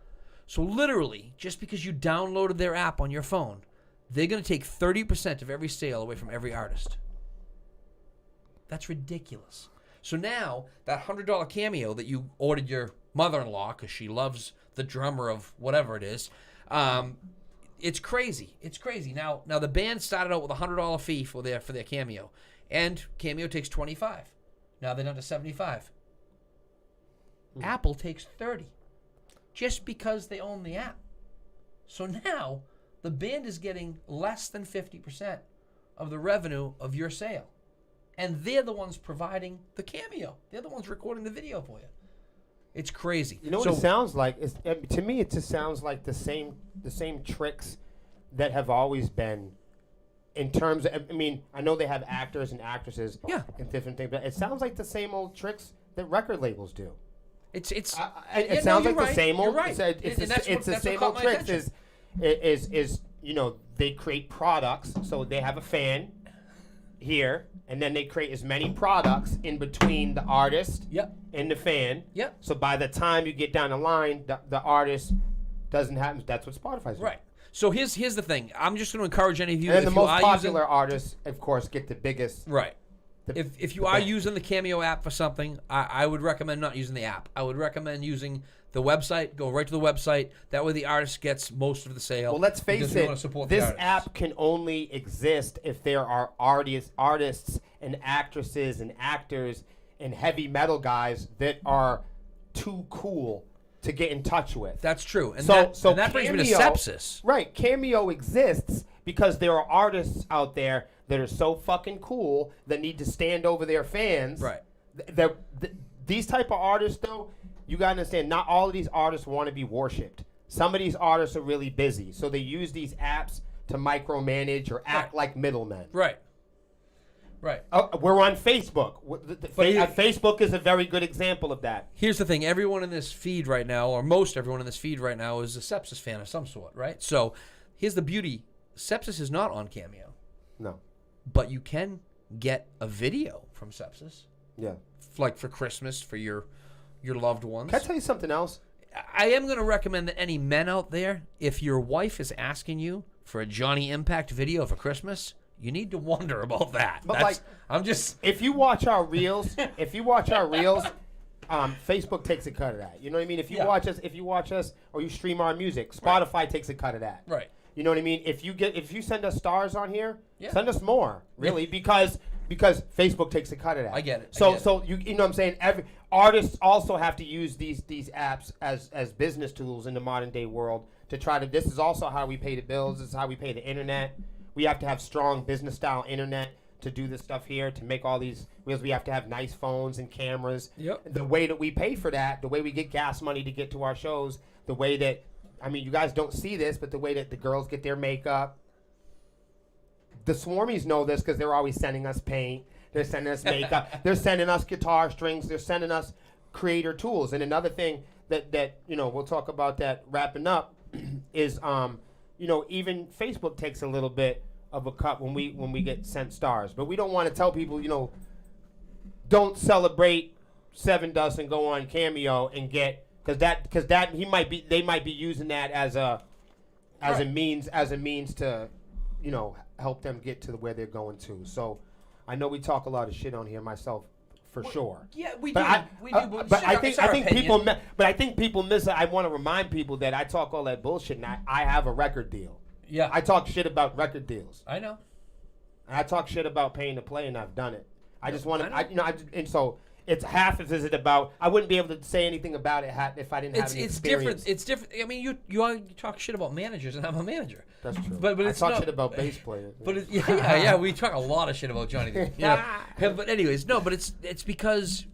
So literally, just because you downloaded their app on your phone, they're going to take 30% of every sale away from every artist. That's ridiculous. So now, that $100 Cameo that you ordered your mother-in-law because she loves the drummer of whatever it is, it's crazy. It's crazy. Now the band started out with a $100 fee for their Cameo, and Cameo takes $25. Now they're down to $75. Apple takes $30, just because they own the app. So now the band is getting less than 50% of the revenue of your sale, and they're the ones providing the Cameo. They're the ones recording the video for you. It's crazy. You know what it sounds like? To me, it just sounds like the same tricks that have always been in terms of, I mean, I know they have actors and actresses and different things, but it sounds like the same old tricks that record labels do. It sounds like the same old. You're right. It's the same old tricks. Is you know, they create products, so they have a fan here, and then they create as many products in between the artist and the fan. Yep. So by the time you get down the line, the artist doesn't have. That's what Spotify's doing. Right. So here's the thing. I'm just going to encourage any of you. And then the most popular artists, of course, get the biggest. Right. If you are using the Cameo app for something, I would recommend not using the app. I would recommend using the website. Go right to the website. That way the artist gets most of the sale. Well, let's face it. This app can only exist if there are artists and actresses and actors and heavy metal guys that are too cool to get in touch with. That's true. And so that brings me to Sepsiss. Right. Cameo exists because there are artists out there that are so fucking cool that need to stand over their fans. Right. These type of artists, though, you got to understand, not all of these artists want to be worshipped. Some of these artists are really busy, so they use these apps to micromanage or act like middlemen. Right. Right. We're on Facebook. Facebook is a very good example of that. Here's the thing. Everyone in this feed right now, or most everyone in this feed right now, is a Sepsiss fan of some sort, right? So here's the beauty. Sepsiss is not on Cameo. No. But you can get a video from Sepsiss. Yeah. Like for Christmas, for your loved ones. Can I tell you something else? I am going to recommend that any men out there, if your wife is asking you for a Johnny Impact video for Christmas, you need to wonder about that. But if you watch our reels, Facebook takes a cut of that. You know what I mean? If you watch us, or you stream our music, Spotify takes a cut of that. Right. You know what I mean? If you send us stars on here, send us more, really, because Facebook takes a cut of that. I get it. So you know what I'm saying? Artists also have to use these apps as business tools in the modern day world to try to. This is also how we pay the bills. This is how we pay the internet. We have to have strong business style internet to do this stuff here, to make all these reels. We have to have nice phones and cameras. Yep. The way that we pay for that, the way we get gas money to get to our shows, the way that, I mean, you guys don't see this, but the way that the girls get their makeup. The Swarmies know this because they're always sending us paint. They're sending us makeup. They're sending us guitar strings. They're sending us creator tools. And another thing that you know, we'll talk about that wrapping up is you know, even Facebook takes a little bit of a cut when we get sent stars. But we don't want to tell people, you know, don't celebrate Seven Dust and go on Cameo and get, because they might be using that as a means to, you know, help them get to where they're going to. So I know we talk a lot of shit on here, myself, for sure. Yeah, we but do. But I think people miss. I want to remind people that I talk all that bullshit, and I have a record deal. Yeah. I talk shit about record deals. I know. And I talk shit about paying to play, and I've done it. I just want to. And so it's half as is it about. I wouldn't be able to say anything about it if I didn't have any experience. It's different. I mean, you talk shit about managers, and I'm a manager. That's true. But I talk shit about bass players. But yeah, we talk a lot of shit about Johnny. But anyways, no. But it's because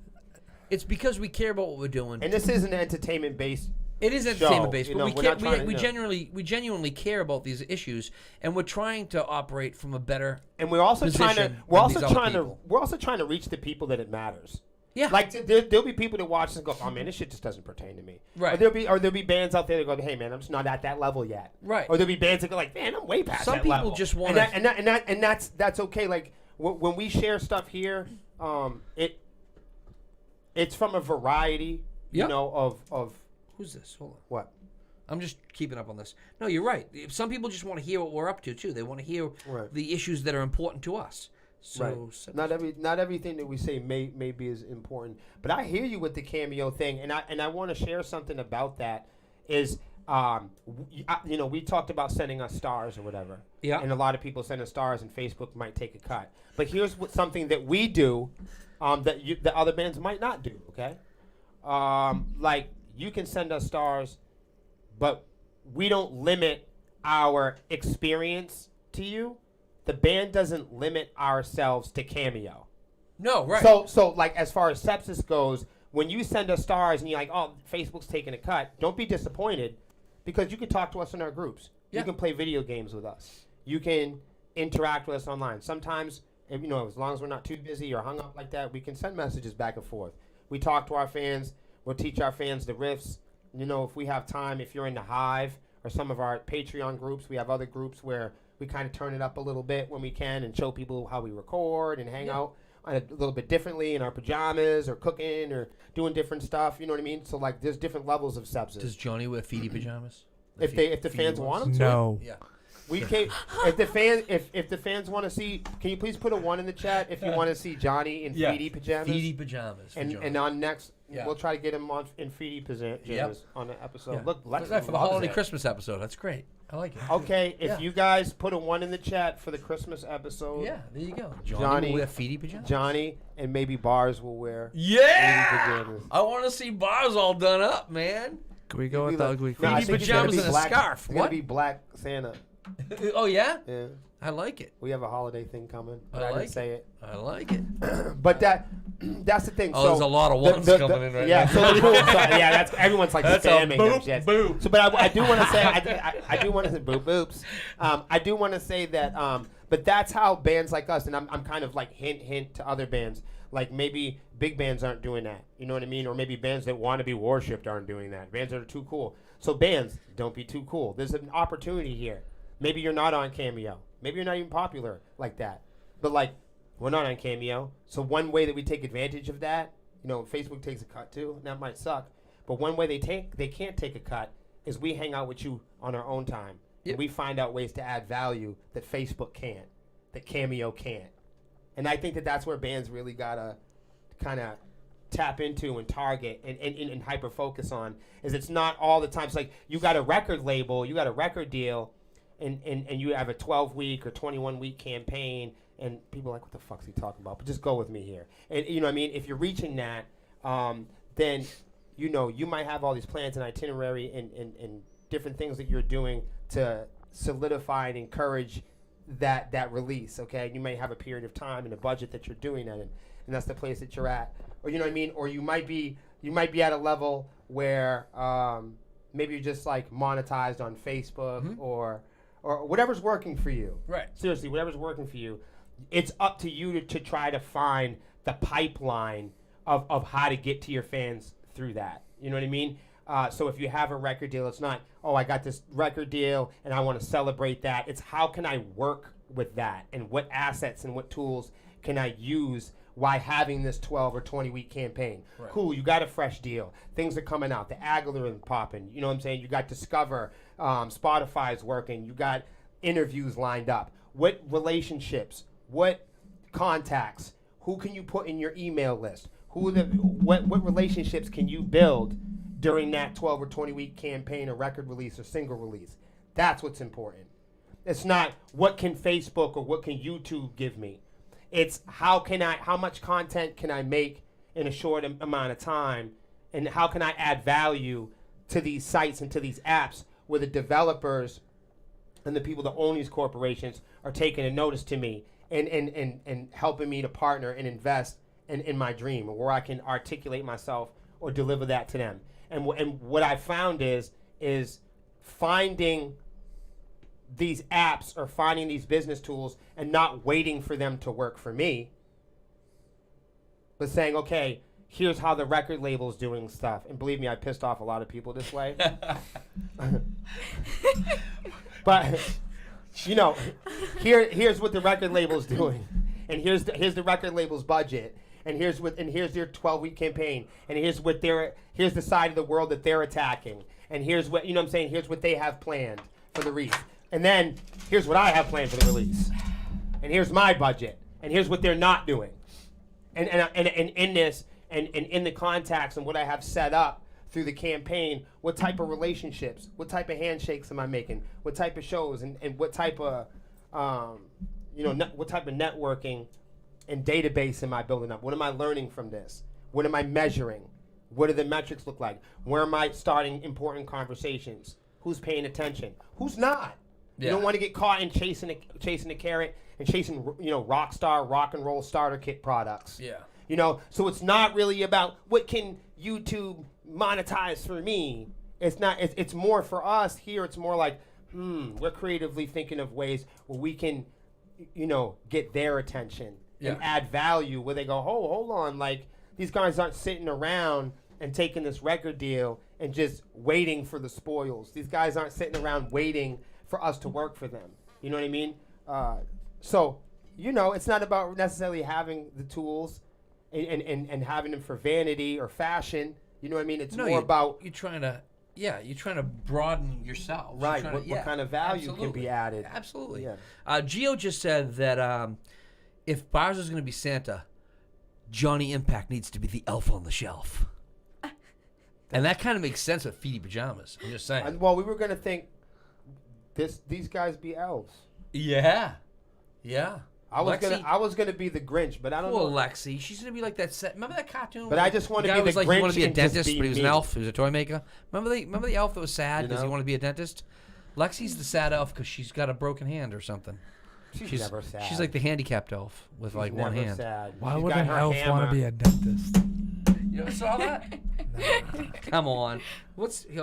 we care about what we're doing. And this is an entertainment based. It is entertainment based, but we genuinely care about these issues, and we're trying to operate from a better. And we're also trying to reach the people that it matters. Yeah. Like there'll be people that watch and go, oh man, this shit just doesn't pertain to me. Right. Or there'll be bands out there that go, hey man, I'm just not at that level yet. Right. Or there'll be bands that go like, man, I'm way past Some that people level. just want and that's okay. Like when we share stuff here, it's from a variety, Yep. you know, of Who's this? Hold on. what. I'm just keeping up on this. No, you're right. Some people just want to hear what we're up to too. They want to hear Right. the issues that are important to us. So Not everything that we say may be as important, but I hear you with the Cameo thing, and I want to share something about that. Is you know, we talked about sending us stars or whatever, Yeah. and a lot of people send us stars, and Facebook might take a cut. But here's something that we do, that other bands might not do. Okay, like you can send us stars, but we don't limit our experience to you. The band doesn't limit ourselves to Cameo. No, right. So like as far as Sepsiss goes, when you send us stars and you're like, oh, Facebook's taking a cut, don't be disappointed, because you can talk to us in our groups. Yeah. You can play video games with us. You can interact with us online. Sometimes, you know, as long as we're not too busy or hung up like that, we can send messages back and forth. We talk to our fans. We'll teach our fans the riffs. You know, if we have time, if you're in the Hive or some of our Patreon groups, we have other groups where we kind of turn it up a little bit when we can and show people how we record and hang out a little bit differently in our pajamas or cooking or doing different stuff. You know what I mean? So like, there's different levels of Sepsiss. Does Johnny wear feety pajamas? If the fans want them to. No. Yeah. We can. If the fans want to see, can you please put a 1 in the chat if you want to see Johnny in feety pajamas? Feety pajamas. For Johnny. And on next, Yeah. we'll try to get him on in feety pajamas on the episode. Yeah. Look, Lex For the loves holiday it. Christmas episode. That's great. I like it. Okay, if Yeah. you guys put a 1 in the chat for the Christmas episode, Yeah, there you go. Johnny will wear feety pajamas. Johnny and maybe Bars will wear Yeah. feety pajamas. I want to see bars all done up, man. Can we go with Be the like- ugly No, I face? think it's gonna pajamas be and a black- scarf. It's gonna What? be Black Santa. Oh yeah, Yeah, I like it. we have a holiday thing coming, but I I like didn't say it. I like it. But that's the thing. Oh, so there's a lot of ones coming in right yeah, now. So yeah, that's everyone's like That's a spamming them boop, shit. boop. So, but I do want to say, I do want to say boop boops. I do want to say that, but that's how bands like us, and I'm kind of like hint to other bands, like maybe big bands aren't doing that. You know what I mean? Or maybe bands that want to be worshipped aren't doing that. Bands that are too cool. So bands, don't be too cool. There's an opportunity here. Maybe you're not on Cameo. Maybe you're not even popular like that. But like, we're not on Cameo. So one way that we take advantage of that, you know, Facebook takes a cut too, and that might suck. But one way they can't take a cut is we hang out with you on our own time. Yep. And we find out ways to add value that Facebook can't, that Cameo can't. And I think that that's where bands really gotta kind of tap into and target and hyper focus on, is it's not all the time. It's like you got a record label, you got a record deal, and you have a 12-week or 21-week campaign, and people are like, what the fuck's he talking about? But just go with me here. And you know what I mean? If you're reaching that, then you know, you might have all these plans and itinerary and different things that you're doing to solidify and encourage that release, okay? You may have a period of time and a budget that you're doing that in, and that's the place that you're at. Or you know what I mean? Or you might be at a level where maybe you're just like monetized on Facebook or whatever's working for you. Right. Seriously, whatever's working for you. It's up to you to try to find the pipeline of how to get to your fans through that. You know what I mean? So if you have a record deal, it's not, oh, I got this record deal and I want to celebrate that. It's how can I work with that, and what assets and what tools can I use while having this 12 or 20 week campaign. Right. Cool, you got a fresh deal. Things are coming out. The algorithm popping. You know what I'm saying? You got Discover. Spotify's working. You got interviews lined up. What relationships? What contacts? Who can you put in your email list? What relationships can you build during that 12 or 20 week campaign or record release or single release? That's what's important. It's not what can Facebook or what can YouTube give me. It's how much content can I make in a short amount of time, and how can I add value to these sites and to these apps where the developers and the people that own these corporations are taking a notice to me and helping me to partner and invest in my dream, or where I can articulate myself or deliver that to them. And what I found is finding these apps or finding these business tools and not waiting for them to work for me, but saying, okay, here's how the record label's doing stuff. And believe me, I pissed off a lot of people this way. But you know, here's what the record label's doing, and here's the record label's budget, and here's their 12-week campaign, and here's the side of the world that they're attacking, and here's what you know what I'm saying. Here's what they have planned for the release, and then here's what I have planned for the release, and here's my budget, and here's what they're not doing, and in this and in the contacts and what I have set up through the campaign, what type of relationships, what type of handshakes am I making, what type of shows, and what type of, what type of networking and database am I building up? What am I learning from this? What am I measuring? What do the metrics look like? Where am I starting important conversations? Who's paying attention? Who's not? Yeah. You don't want to get caught in chasing a carrot and chasing, rock and roll starter kit products. Yeah. So it's not really about what can YouTube monetize for me. It's not. It's more for us here. It's more like, we're creatively thinking of ways where we can, get their attention and add value. Where they go, hold on, like these guys aren't sitting around and taking this record deal and just waiting for the spoils. These guys aren't sitting around waiting for us to work for them. You know what I mean? So it's not about necessarily having the tools and having them for vanity or fashion. You know what I mean? It's more about you're trying to broaden yourself. Right. What kind of value can be added? Absolutely. Yeah. Gio just said that if Bowser's going to be Santa, Johnny Impact needs to be the elf on the shelf. And that kind of makes sense with feety pajamas. I'm just saying. Well, we were going to think these guys be elves. Yeah. Yeah. I was gonna be the Grinch, but I don't know. Lexi, she's gonna be like that. Remember that cartoon? But I just want to be the Grinch. He wanted to be a dentist, but he was an elf. He was a toy maker. Remember the elf that was sad because he wanted to be a dentist. Lexi's the sad elf because she's got a broken hand or something. She's never sad. She's like the handicapped elf with like one hand. Sad. Why She's would got an her elf hammer. want to be a dentist? You ever saw that? Come on.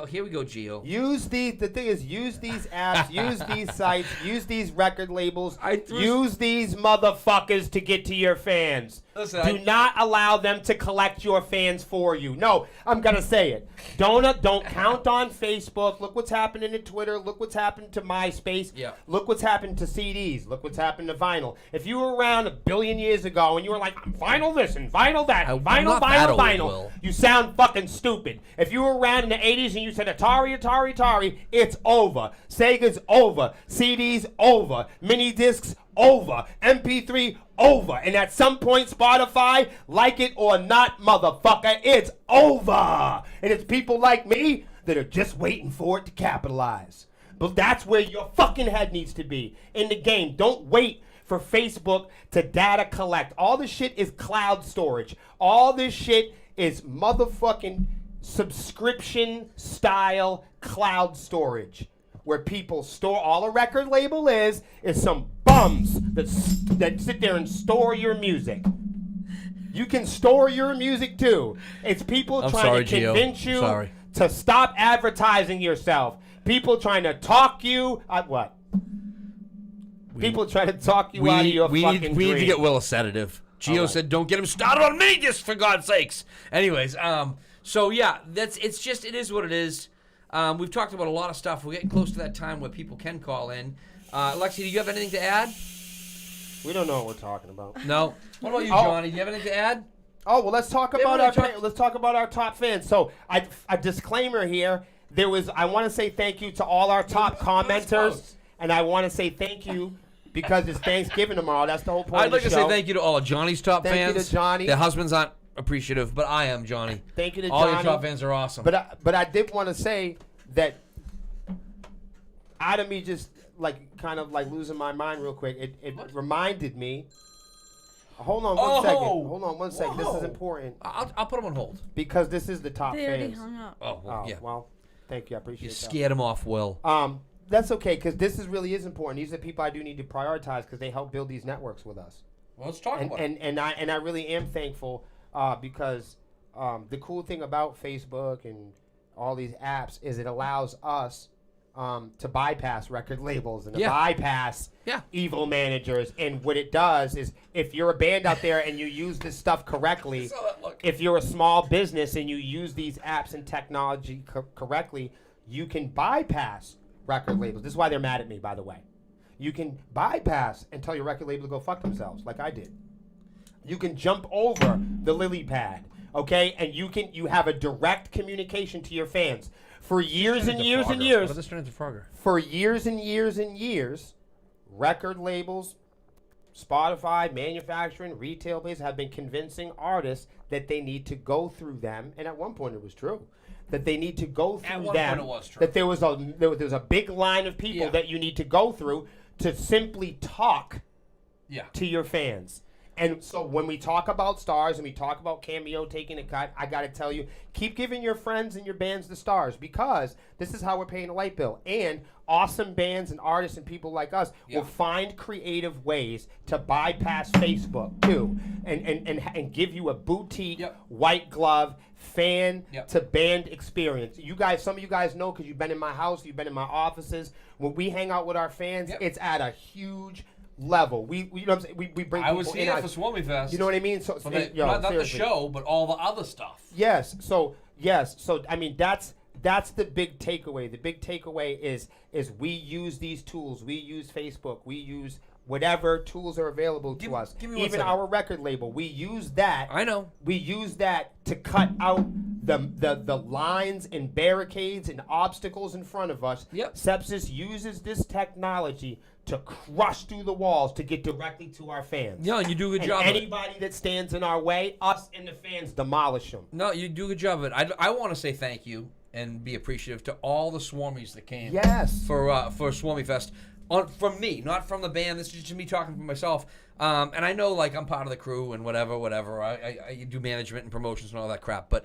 Here we go, Gio. Use the thing is, use these apps, use these sites, use these record labels, use these motherfuckers to get to your fans. Listen, Do not allow them to collect your fans for you. No, I'm gonna say it. Don't count on Facebook. Look what's happening to Twitter. Look what's happened to MySpace. Yeah. Look what's happened to CDs. Look what's happened to vinyl. If you were around a billion years ago and you were like, vinyl this and vinyl that, I'm vinyl, not that old, vinyl, Will. you sound fucking stupid. If you were around in the 80s and you said Atari, it's over. Sega's over. CDs over. Mini discs over. MP3 over. And at some point, Spotify, like it or not, motherfucker, it's over. And it's people like me that are just waiting for it to capitalize. But that's where your fucking head needs to be in the game. Don't wait for Facebook to data collect. All this shit is cloud storage. All this shit is motherfucking subscription style cloud storage, where people store. All a record label is some bums that sit there and store your music. You can store your music too. It's people trying to convince you to stop advertising yourself. People trying to talk you. What? People trying to talk you out of your fucking dream. We need to get Will a sedative. Gio said, "Don't get him started on mini discs, for God's sakes." Anyways, so yeah, it is what it is. We've talked about a lot of stuff. We're getting close to that time where people can call in. Lexi, do you have anything to add? We don't know what we're talking about. No. What about you, Johnny? Do you have anything to add? Oh well, let's talk about our top fans. So, a disclaimer here. I want to say thank you to all our top commenters, and I want to say thank you because it's Thanksgiving tomorrow. That's the whole point. I'd like to say thank you to all of Johnny's top fans. Thank you to Johnny. Their husbands aren't appreciative, but I am, Johnny. Thank you to all Johnny. All your top fans are awesome. But I did want to say that out of me just kind of losing my mind real quick, it reminded me. Hold on one second. Hold on one second. This is important. I'll put him on hold. Because this is the top They already fans. hung up. Oh, well, yeah. Well, thank you. I appreciate You that. scared him off, Will. That's okay, because this really is important. These are people I do need to prioritize because they help build these networks with us. Well, let's talk about it. And I really am thankful because the cool thing about Facebook and all these apps is it allows us to bypass record labels and to bypass evil managers. And what it does is if you're a band out there and you use this stuff correctly, if you're a small business and you use these apps and technology correctly, you can bypass record labels. This is why they're mad at me, by the way. You can bypass and tell your record label to go fuck themselves, like I did. You can jump over the lily pad, okay? And you have a direct communication to your fans. For years and years and years. What this turn into Frogger? For years and years and years, record labels, Spotify, manufacturing, retail places have been convincing artists that they need to go through them. And at one point it was true. That they need to go through At one them. point it was true. That there was a big line of people that you need to go through to simply talk to your fans. And so when we talk about stars and we talk about Cameo taking a cut, I got to tell you, keep giving your friends and your bands the stars, because this is how we're paying a light bill. And awesome bands and artists and people like us will find creative ways to bypass Facebook too, and give you a boutique white glove fan to band experience. You guys, some of you guys know, because you've been in my house, you've been in my offices. When we hang out with our fans, it's at a huge level. We you know what I'm saying? We bring I people was in. here for Swarmy Fest. You know what I mean? So not the show, but all the other stuff. Yes. So I mean that's the big takeaway. The big takeaway is we use these tools. We use Facebook. We use whatever tools are available to us. Even our record label. We use that. I know. We use that to cut out the lines and barricades and obstacles in front of us. Sepsiss uses this technology to crush through the walls to get directly to our fans. Yeah, you do a good job. Anybody that stands in our way, us and the fans demolish them. No, you do a good job of it. I want to say thank you and be appreciative to all the Swarmies that came. Yes. For Swarmy Fest. From me, not from the band. This is just me talking for myself. And I know, like, I'm part of the crew and whatever. I do management and promotions and all that crap. But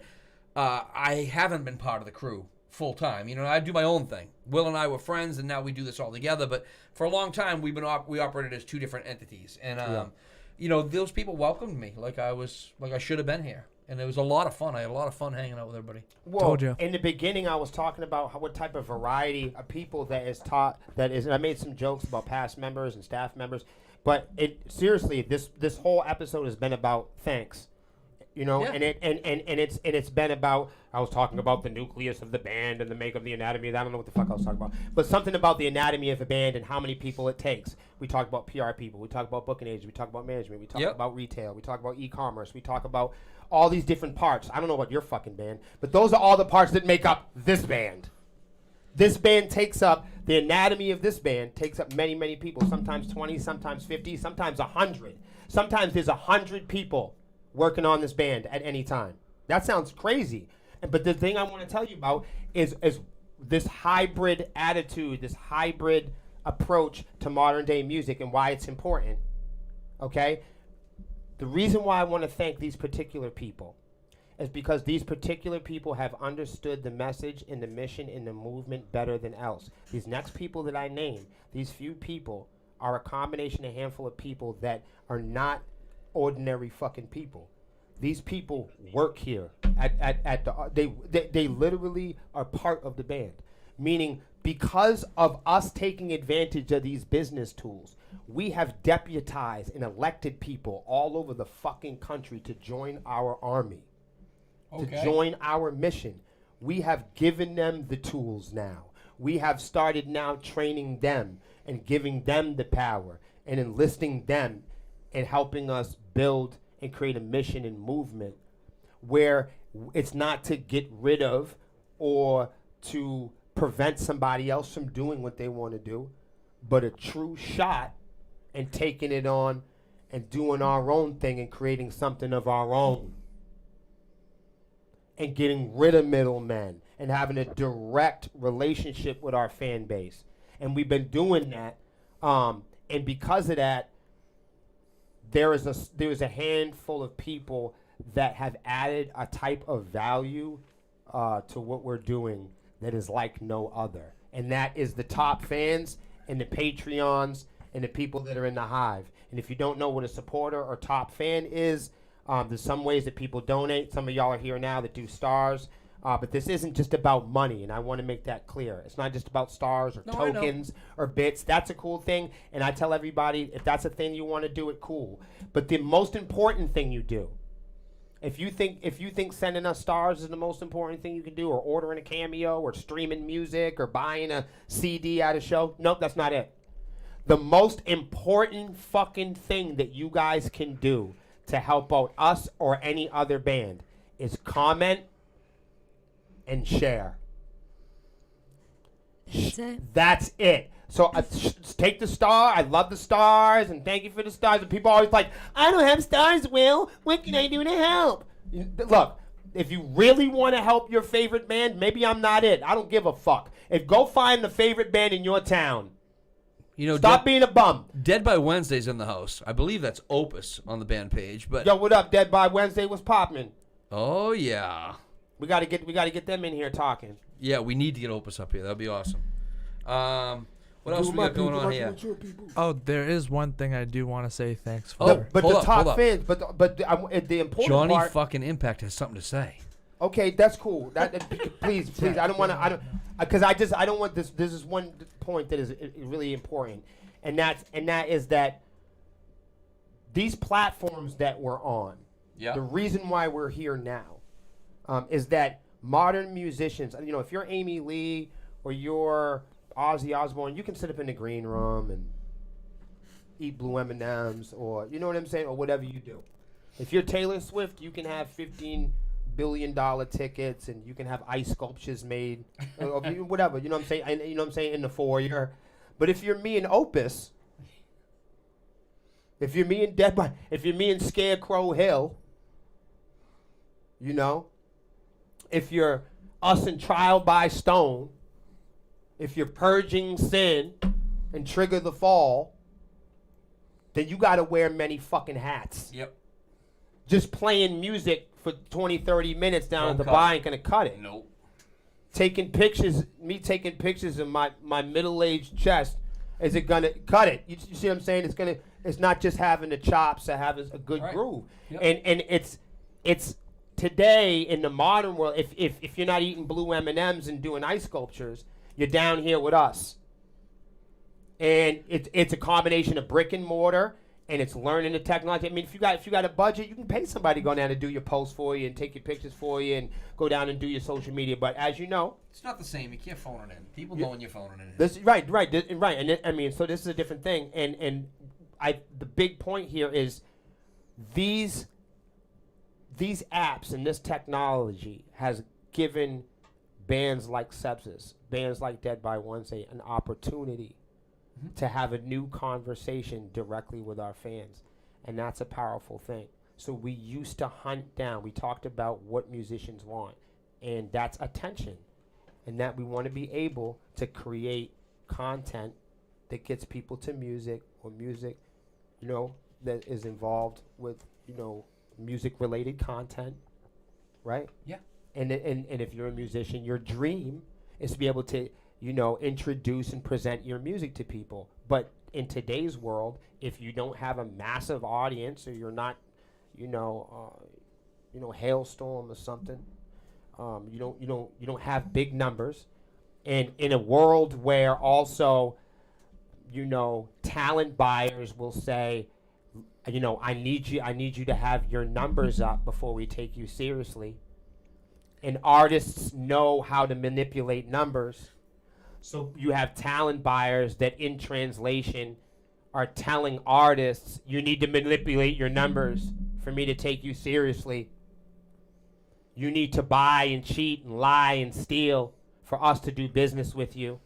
I haven't been part of the crew full time. You know, I do my own thing. Will and I were friends, and now we do this all together. But for a long time, we operated as two different entities. And you know, those people welcomed me like I should have been here. And it was a lot of fun. I had a lot of fun hanging out with everybody. Well, Told you. In the beginning, I was talking about what type of variety of people and I made some jokes about past members and staff members, but seriously, this whole episode has been about thanks, you know, and it's been about, I was talking about the nucleus of the band and the makeup, the anatomy of that. I don't know what the fuck I was talking about, but something about the anatomy of a band and how many people it takes. We talk about PR people, we talk about booking agents, we talk about management, we talk about retail, we talk about e-commerce, we talk about all these different parts. I don't know about your fucking band, but those are all the parts that make up this band. This band takes up, the anatomy of this band takes up many, many people. Sometimes 20, sometimes 50, sometimes 100. Sometimes there's 100 people working on this band at any time. That sounds crazy. But the thing I want to tell you about is this hybrid attitude, this hybrid approach to modern day music and why it's important. Okay? The reason why I want to thank these particular people is because these particular people have understood the message and the mission and the movement better than else. These next people that I name, these few people, are a combination, a handful of people that are not ordinary fucking people. These people work here they literally are part of the band. Meaning, because of us taking advantage of these business tools, we have deputized and elected people all over the fucking country to join our army, to join our mission. We have given them the tools now. We have started now training them and giving them the power and enlisting them and helping us build and create a mission and movement where it's not to get rid of or to prevent somebody else from doing what they want to do, but a true shot and taking it on and doing our own thing and creating something of our own and getting rid of middlemen and having a direct relationship with our fan base. And we've been doing that, and because of that, there is a handful of people that have added a type of value to what we're doing that is like no other. And that is the top fans and the Patreons and the people that are in the hive. And if you don't know what a supporter or top fan is, there's some ways that people donate. Some of y'all are here now that do stars. But this isn't just about money, and I want to make that clear. It's not just about stars or tokens or bits. That's a cool thing, and I tell everybody, if that's a thing you want to do, it cool. But the most important thing you do, If you think sending us stars is the most important thing you can do, or ordering a Cameo, or streaming music, or buying a CD at a show, nope, that's not it. The most important fucking thing that you guys can do to help out us or any other band is comment and share. That's it. That's it. So take the star. I love the stars, and thank you for the stars. And people are always like, I don't have stars, Will. What can I do to help? Look, if you really want to help your favorite band, maybe I'm not it. I don't give a fuck. Go find the favorite band in your town. You know, Stop being a bum. Dead by Wednesday's in the house. I believe that's Opus on the band page. But Yo, what up? Dead by Wednesday was popping. oh yeah, We gotta get them in here talking. yeah, we need to get Opus up here. That'd be awesome. What else we got going on here? Oh, there is one thing I do want to say thanks for. Oh, But hold the up, top hold up. fans, the important Johnny part. fucking Impact has something to say. Okay, that's cool. Please, I don't want to. Because I don't want this. This is one point that is really important, and that is that these platforms that we're on. Yeah. The reason why we're here now, is that modern musicians. You know, if you're Amy Lee or you're Ozzy Osbourne, you can sit up in the green room and eat blue M&Ms, or you know what I'm saying, or whatever you do. If you're Taylor Swift, you can have $15 billion tickets, and you can have ice sculptures made, or whatever. You know what I'm saying? You know what I'm saying, in the foyer. But if you're me and Opus, if you're me and if you're me and Scarecrow Hill, you know, if you're us and Trial by Stone, if you're Purging Sin and Trigger the Fall, then you got to wear many fucking hats. Yep. Just playing music for 20, 30 minutes down Don't at the cut bar it. ain't going to cut it. Nope. Taking pictures of my middle-aged chest, is it going to cut it? You see what I'm saying? It's not just having the chops to have a good Right. groove. Yep. And it's today in the modern world, if you're not eating blue M&Ms and doing ice sculptures, you're down here with us. And it's a combination of brick and mortar, and it's learning the technology. I mean, if you got a budget, you can pay somebody to go down and do your posts for you and take your pictures for you and go down and do your social media. But as you know, It's not the same. You can't phone it in. People know when you're phoning it in. this right. And so this is a different thing. And the big point here is these apps and this technology has given bands like Sepsiss, bands like Dead by Wednesday, an opportunity to have a new conversation directly with our fans. And that's a powerful thing. So we used to hunt down, we talked about what musicians want, and that's attention. And that we want to be able to create content that gets people to music, or music, you know, that is involved with, you know, music related content, right? Yeah. And if you're a musician, your dream is to be able to, you know, introduce and present your music to people. But in today's world, if you don't have a massive audience, or you're not, you know, Hailstorm or something, you don't have big numbers, and in a world where also, you know, talent buyers will say, you know, I need you to have your numbers up before we take you seriously. And artists know how to manipulate numbers. So you have talent buyers that in translation are telling artists, you need to manipulate your numbers for me to take you seriously. You need to buy and cheat and lie and steal for us to do business with you.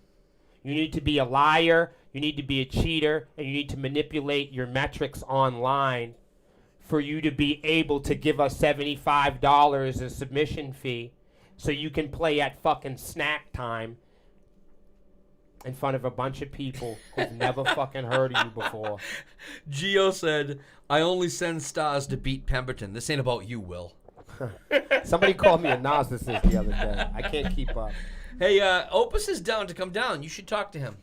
You need to be a liar, you need to be a cheater, and you need to manipulate your metrics online for you to be able to give us $75 a submission fee so you can play at fucking snack time in front of a bunch of people who've never fucking heard of you before. Gio said, I only send stars to beat Pemberton. This ain't about you, Will. Somebody called me a narcissist the other day. I can't keep up. Hey, Opus is down to come down. You should talk to him.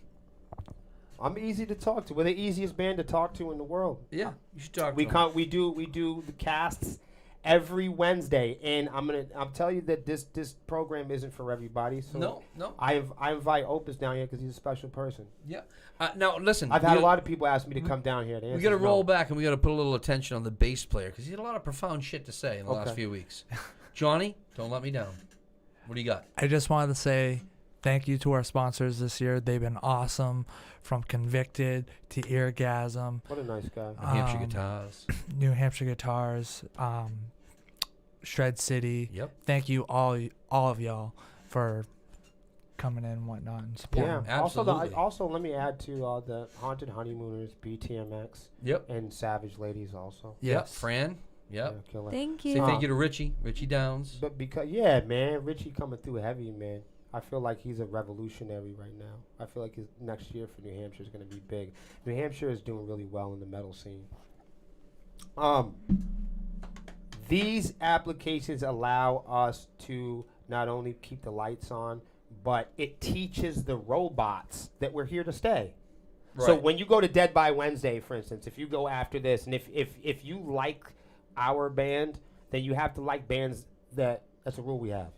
I'm easy to talk to. We're the easiest band to talk to in the world. Yeah, you should talk We to him. we do the casts every Wednesday, and I'm telling you that this program isn't for everybody. So No. I invite Opus down here because he's a special person. Yeah. Now listen. I've had a lot of people ask me to come down here. We got to roll back and we got to put a little attention on the bass player because he had a lot of profound shit to say in the last few weeks. Johnny, don't let me down. What do you got? I just wanted to say thank you to our sponsors this year. They've been awesome, from Convicted to Eargasm. What a nice guy. New Hampshire Guitars. New Hampshire Guitars, Shred City. Yep. Thank you all of y'all for coming in and whatnot and supporting. Yeah. Absolutely. Also, let me add to the Haunted Honeymooners, BTMX, Yep. and Savage Ladies also. Yep. Fran. Yep. Yeah, killer. Thank Say you. thank you to Richie Downs. But because man, Richie coming through heavy, man. I feel like he's a revolutionary right now. I feel like his next year for New Hampshire is going to be big. New Hampshire is doing really well in the metal scene. These applications allow us to not only keep the lights on, but it teaches the robots that we're here to stay. So when you go to Dead by Wednesday, for instance, if you go after this, and if you like our band, then you have to like bands that's a rule we have.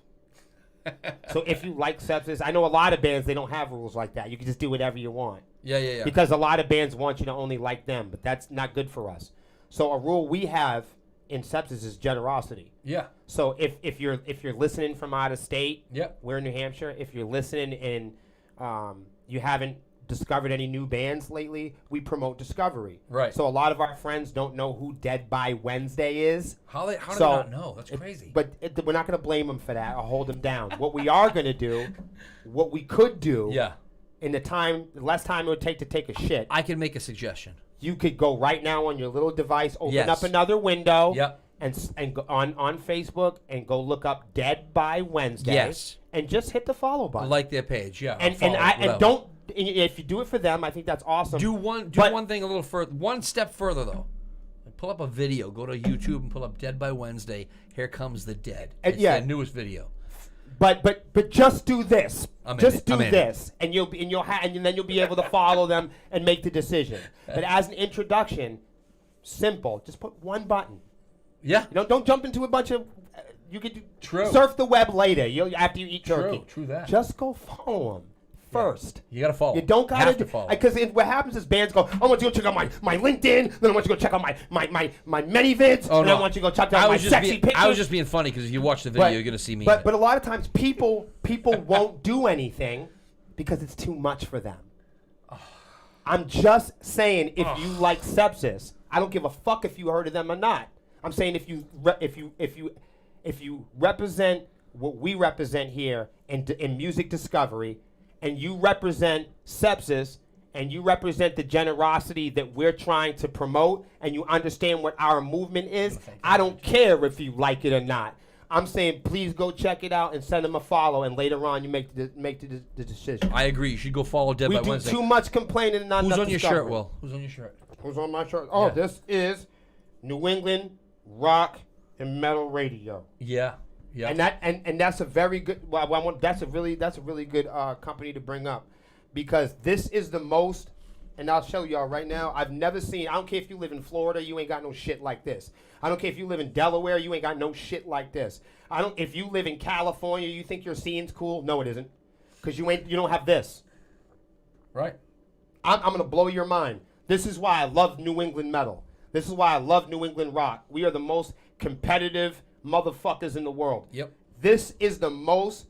So if you like Sepsiss, I know a lot of bands, they don't have rules like that. You can just do whatever you want. Yeah. Because a lot of bands want you to only like them, but that's not good for us. So a rule we have in Sepsiss is generosity. Yeah. So if you're listening from out of state, Yep. we're in New Hampshire. If you're listening and you haven't discovered any new bands lately, we promote discovery. Right. So a lot of our friends don't know who Dead by Wednesday is. How do they not know? That's crazy. But we're not going to blame them for that or hold them down. What we are going to do, what we could do, Yeah. in the less time it would take to take a shit, I can make a suggestion. you could go right now on your little device, open Yes. up another window, Yep. and go on Facebook and go look up Dead by Wednesday. Yes. And just hit the follow button. Like their page. Yeah. and I'll follow, whatever. don't. And if you do it for them, I think that's awesome. Do one thing a little further. One step further though. Pull up a video. Go to YouTube and pull up Dead by Wednesday. Here Comes the Dead. It's yeah. their newest video. But just do this. I'm in Just it. do I'm in this, and then you'll be able to follow them and make the decision. But as an introduction, simple. Just put one button. Yeah. Don't jump into a bunch of. You could True. surf the web later. After you eat turkey. True that. Just go follow them first. You gotta follow. You don't gotta have to follow. Because what happens is bands go, I want you to go check out my LinkedIn, then I want you to go check out my ManyVids, Oh, and no. I want you to go check out my sexy pictures. I was just being funny because if you watch the video, you're gonna see me. in But it. a lot of times people won't do anything because it's too much for them. I'm just saying, if you like Sepsiss, I don't give a fuck if you heard of them or not. I'm saying if you represent what we represent here in music discovery, and you represent Sepsiss, and you represent the generosity that we're trying to promote, and you understand what our movement is, I don't care if you like it or not. I'm saying please go check it out and send them a follow, and later on you make the decision. I agree. You should go follow Dead We by do Wednesday. too much complaining and not Who's enough on your discovery. shirt, Will? Who's on your shirt? Who's on my shirt? Oh, Yeah. This is New England Rock and Metal Radio. Yeah. Yeah. And that's a very good. That's a really good company to bring up, because this is the most. And I'll show y'all right now. I've never seen. I don't care if you live in Florida, you ain't got no shit like this. I don't care if you live in Delaware, you ain't got no shit like this. If you live in California, you think your scene's cool? No, it isn't, because you don't have this. Right. I'm gonna blow your mind. This is why I love New England metal. This is why I love New England rock. We are the most competitive motherfuckers in the world. Yep. This is the most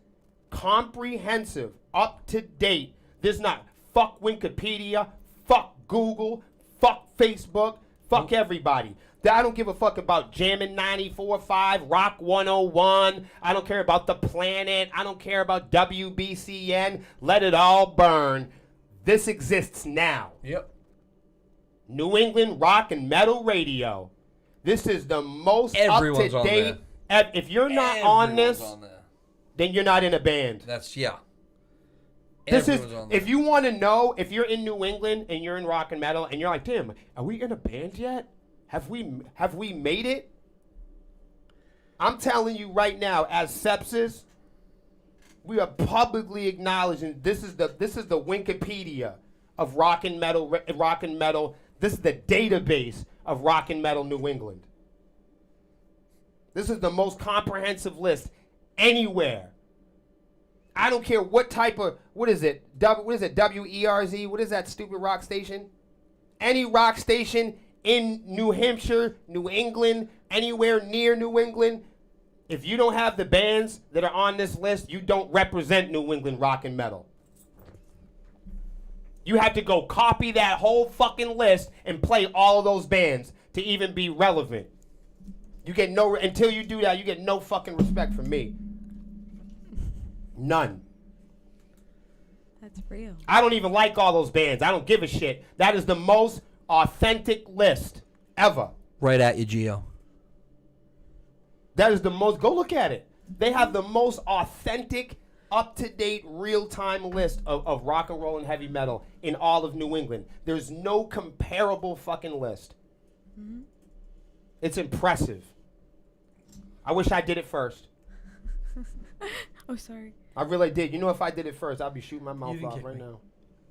comprehensive, up to date. There's not fuck Wikipedia, fuck Google, fuck Facebook, fuck everybody. I don't give a fuck about Jammin' 94.5, Rock 101. I don't care about The Planet. I don't care about WBCN. Let it all burn. This exists now. Yep. New England Rock and Metal Radio. This is the most Everyone's on up-to-date. If you're not on this, Everyone's on there. then you're not in a band. That's yeah. This is, Everyone's on there. if you want to know, if you're in New England and you're in rock and metal and you're like, damn, are we in a band yet? Have we made it? I'm telling you right now, as Sepsiss, we are publicly acknowledging this is the Wikipedia of rock and metal. This is the database of rock and metal New England. This is the most comprehensive list anywhere. I don't care what type of, what is it, WERZ? What is that stupid rock station? Any rock station in New Hampshire, New England, anywhere near New England, if you don't have the bands that are on this list, you don't represent New England rock and metal. You have to go copy that whole fucking list and play all of those bands to even be relevant. You get no, until you do that, you get no fucking respect from me. None. That's real. I don't even like all those bands. I don't give a shit. That is the most authentic list ever. Right at you, Gio. That is the most, go look at it. They have the most authentic, up-to-date, real-time list of rock and roll and heavy metal in all of New England. There's no comparable fucking list. Mm-hmm. It's impressive. I wish I did it first. Oh, sorry. I really did. You know, if I did it first, I'd be shooting my mouth off right now.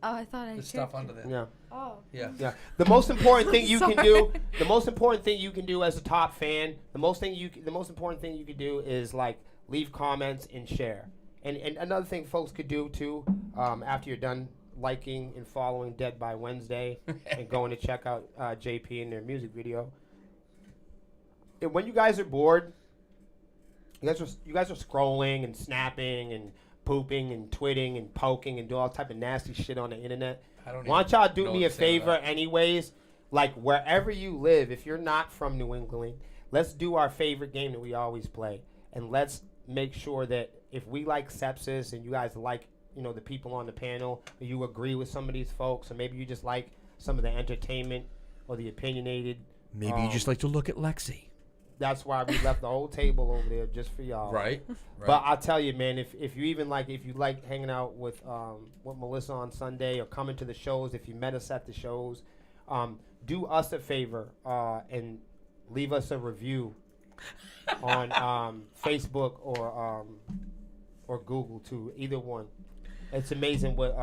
Oh, I thought I The stuff under there. Yeah. Oh. Yeah. Yeah. The most important thing you can Sorry. do, the most important thing you can do as a top fan, the most important thing you can do is like leave comments and share. And another thing folks could do too, after you're done liking and following Dead by Wednesday and going to check out JP and their music video. And when you guys are bored, you guys are scrolling and snapping and pooping and twitting and poking and doing all type of nasty shit on the internet. Why don't y'all do me a favor anyways? Like wherever you live, if you're not from New England, let's do our favorite game that we always play. And let's make sure that if we like Sepsiss and you guys like, you know, the people on the panel, or you agree with some of these folks, or maybe you just like some of the entertainment or the opinionated. Maybe you just like to look at Lexi. That's why we left the whole table over there just for y'all. Right. But I'll tell you, man, if you like hanging out with Melissa on Sunday or coming to the shows, if you met us at the shows, do us a favor and leave us a review on Facebook or Google too. Either one. It's amazing what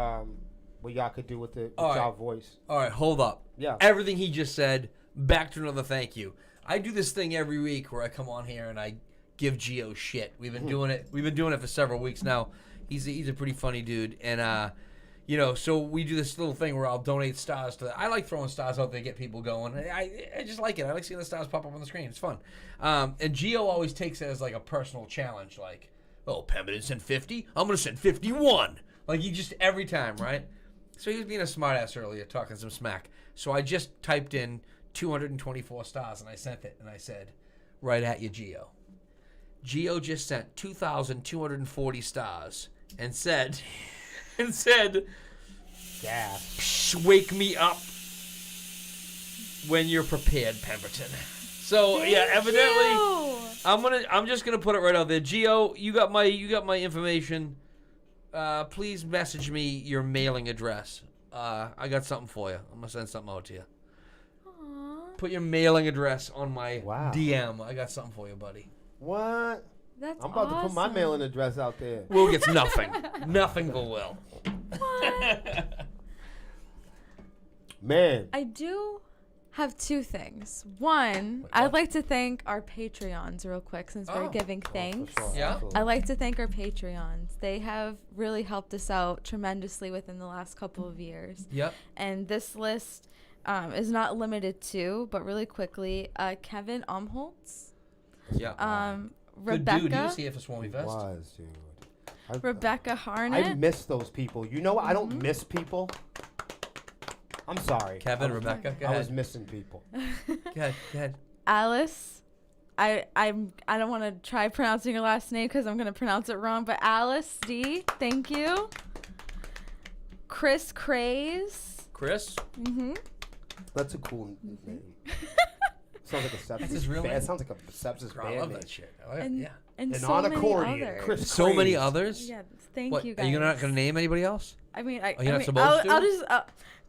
y'all could do with y'all voice. All right, hold up. Yeah. Everything he just said, back to another thank you. I do this thing every week where I come on here and I give Gio shit. We've been doing it. We've been doing it for several weeks now. He's a pretty funny dude, and you know, so we do this little thing where I'll donate stars to. I like throwing stars out there, get people going. I just like it. I like seeing the stars pop up on the screen. It's fun. And Gio always takes it as like a personal challenge, like, oh, Pemberton sent 50. I'm gonna send 51. Like he just every time, right? So he was being a smartass earlier, talking some smack. So I just typed in 224 stars, and I sent it, and I said, right at you, Gio. Gio just sent 2,240 stars and said, Yeah. wake me up when you're prepared, Pemberton. So yeah, evidently, I'm just gonna put it right out there. Gio, you got my information. Please message me your mailing address. I got something for you. I'm gonna send something out to you. Put your mailing address on my DM. I got something for you, buddy. What? That's I'm about to put my awesome. mailing address out there. Will gets nothing. Nothing but Will. What? Man. I do have two things. One, I'd like to thank our Patreons real quick since we're giving thanks. For sure, Yeah. absolutely. I'd like to thank our Patreons. They have really helped us out tremendously within the last couple of years. Yep. And this list is not limited to, but really quickly, Kevin Umholtz, Yeah. Good Rebecca, dude. He was here for Swarmy It Fest. was, dude. Rebecca I Harnett. miss those people. You know what? I don't miss people. I'm sorry. Kevin, Rebecca, go I was ahead. missing people. Go ahead. Alice. I don't want to try pronouncing your last name because I'm gonna pronounce it wrong. But Alice D. Thank you. Chris Craze. Chris? Mm-hmm. That's a cool name. Sounds like a sepsis. That's his real band. name? It sounds like a sepsis I band love name. that shit. I like it. And, Yeah. and And so on many accordion, others. Chris So many Craze. others? Yeah, thank What, you guys. are you not going to name anybody else? I mean, Are you not supposed I'll to? just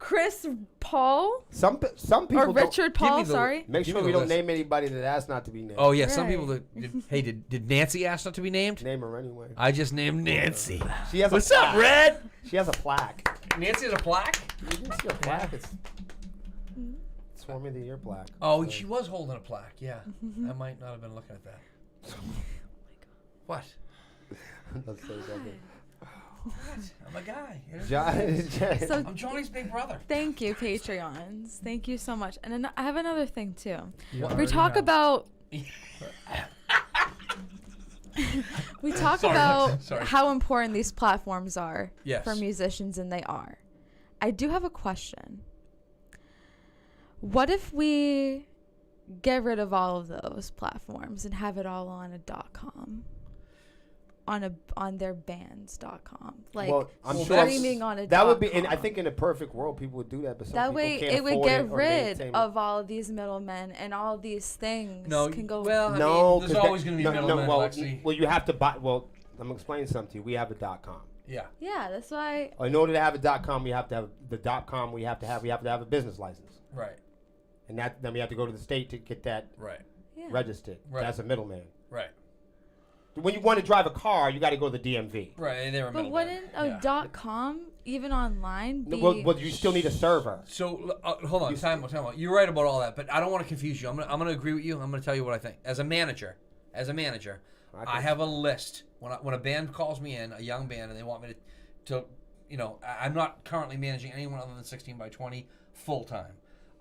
Chris Paul Some people or don't- Richard give me Paul. the- Sorry. Make Give sure me we the don't list. name anybody that asked not to be named. Oh, yeah. Some Right. people that... did Nancy ask not to be named? Name her anyway. I just named Nancy. She has What's a up, plaque. Red? She has a plaque. Nancy has a plaque? You can see a plaque. It's Swarmy of the Year plaque. Oh, So- she was holding a plaque. Yeah. I might not have been looking at that. What? Let's say something. I'm a guy. So I'm Johnny's big brother. thank you, Patreons. Thank you so much. And I have another thing too. You We already talk have. about we talk Sorry. about Sorry. how important these platforms are Yes. for musicians, and they are. I do have a question. What if we get rid of all of those platforms and have it all on a .com? On their bands.com, like Well, I'm sure that's- streaming on a That would be, .com. and I think in a perfect world, people would do that. But some That people way can't it would afford get it or rid maintain- of all of these middlemen, and all of these things No, can go. well, I No, mean, there's 'cause always going to be middlemen, well, Lexi. well, you have to buy. Well, I'm gonna explain something to you. We have a .com. Yeah. Yeah, that's why. In order to have a .com, we have to have the .com. We have to have a business license, Right. and then we have to go to the state to get that Right. Yeah. registered. Right. That's a middleman. Right. When you want to drive a car, you got to go to the DMV. Right. They were But middlemen. wouldn't a Yeah. .com even online be? Well, you still need a server. So hold on, time out. You're right about all that, but I don't want to confuse you. I'm gonna agree with you. I'm gonna tell you what I think. As a manager, I have a list. When a band calls me in, a young band, and they want me to I'm not currently managing anyone other than 16 by 20 full time.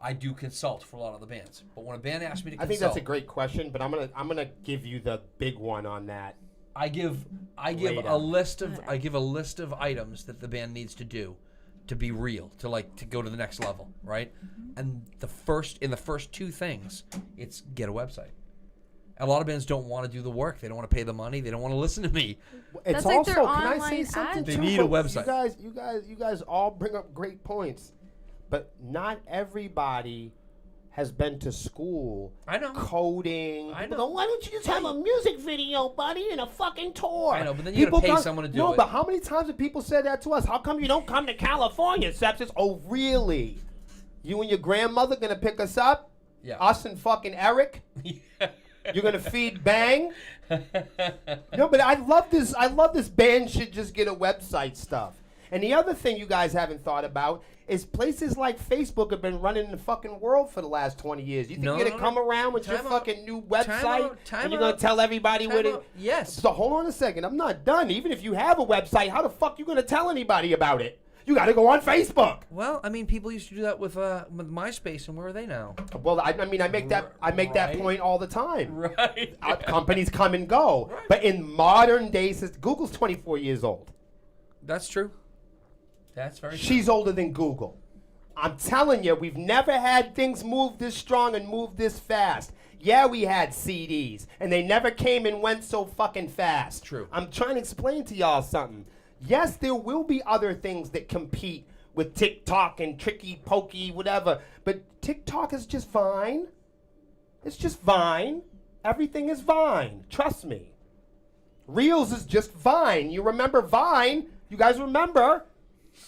I do consult for a lot of the bands, but when a band asks me to consult, I think that's a great question, but I'm gonna give you the big one on that. I give Later. a list of items that the band needs to do to be real, to go to the next level, right? And the first two things, it's get a website. A lot of bands don't want to do the work. They don't want to pay the money. They don't want to listen to me. It's That's like also, their can I say online something ads. They too, need a folks? website. You guys all bring up great points, but not everybody has been to school. I know. Coding. I People know. go, why don't you just have a music video, buddy, and a fucking tour? I know, but then you gotta pay someone to do no, it. but how many times have people said that to us? How come you don't come to California, Sepsis? Oh, really? You and your grandmother gonna pick us up? Yeah. Us and fucking Eric? You're gonna feed Bang? No, but I love this. I love this band should just get a website stuff. And the other thing you guys haven't thought about is places like Facebook have been running the fucking world for the last 20 years. You think No, you're gonna no, come no. around with your Time out. fucking new website Time and you're gonna out. tell everybody what it? Yes. So hold on a second. I'm not done. Even if you have a website, how the fuck you gonna tell anybody about it? You got to go on Facebook. Well, I mean, people used to do that with MySpace, and where are they now? Well, I mean, I make that Right. point all the time. Right. Companies come and go, Right. but in modern days, Google's 24 years old. That's true. That's very true. She's older than Google. I'm telling you, we've never had things move this strong and move this fast. Yeah, we had CDs, and they never came and went so fucking fast. True. I'm trying to explain to y'all something. Yes, there will be other things that compete with TikTok and Tricky Pokey, whatever, but TikTok is just Vine. It's just Vine. Everything is Vine. Trust me. Reels is just Vine. You remember Vine? You guys remember?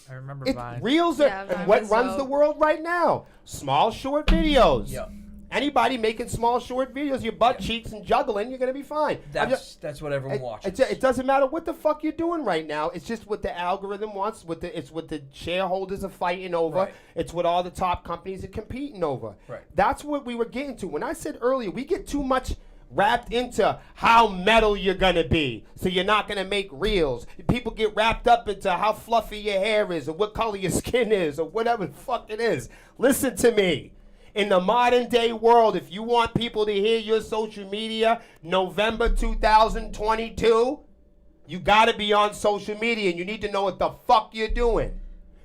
I remember Vine. Reels are Yeah, Vine what was runs dope. the world right now. Small, short videos. Yep. Anybody making small, short videos, your butt cheeks and juggling, you're gonna be fine. That's what everyone watches. It doesn't matter what the fuck you're doing right now. It's just what the algorithm wants. It's what the shareholders are fighting over. Right. It's what all the top companies are competing over. Right. That's what we were getting to. When I said earlier, we get too much wrapped into how metal you're gonna be, so you're not gonna make reels. People get wrapped up into how fluffy your hair is, or what color your skin is, or whatever the fuck it is. Listen to me. In the modern day world, if you want people to hear your social media, November 2022, you gotta be on social media, and you need to know what the fuck you're doing.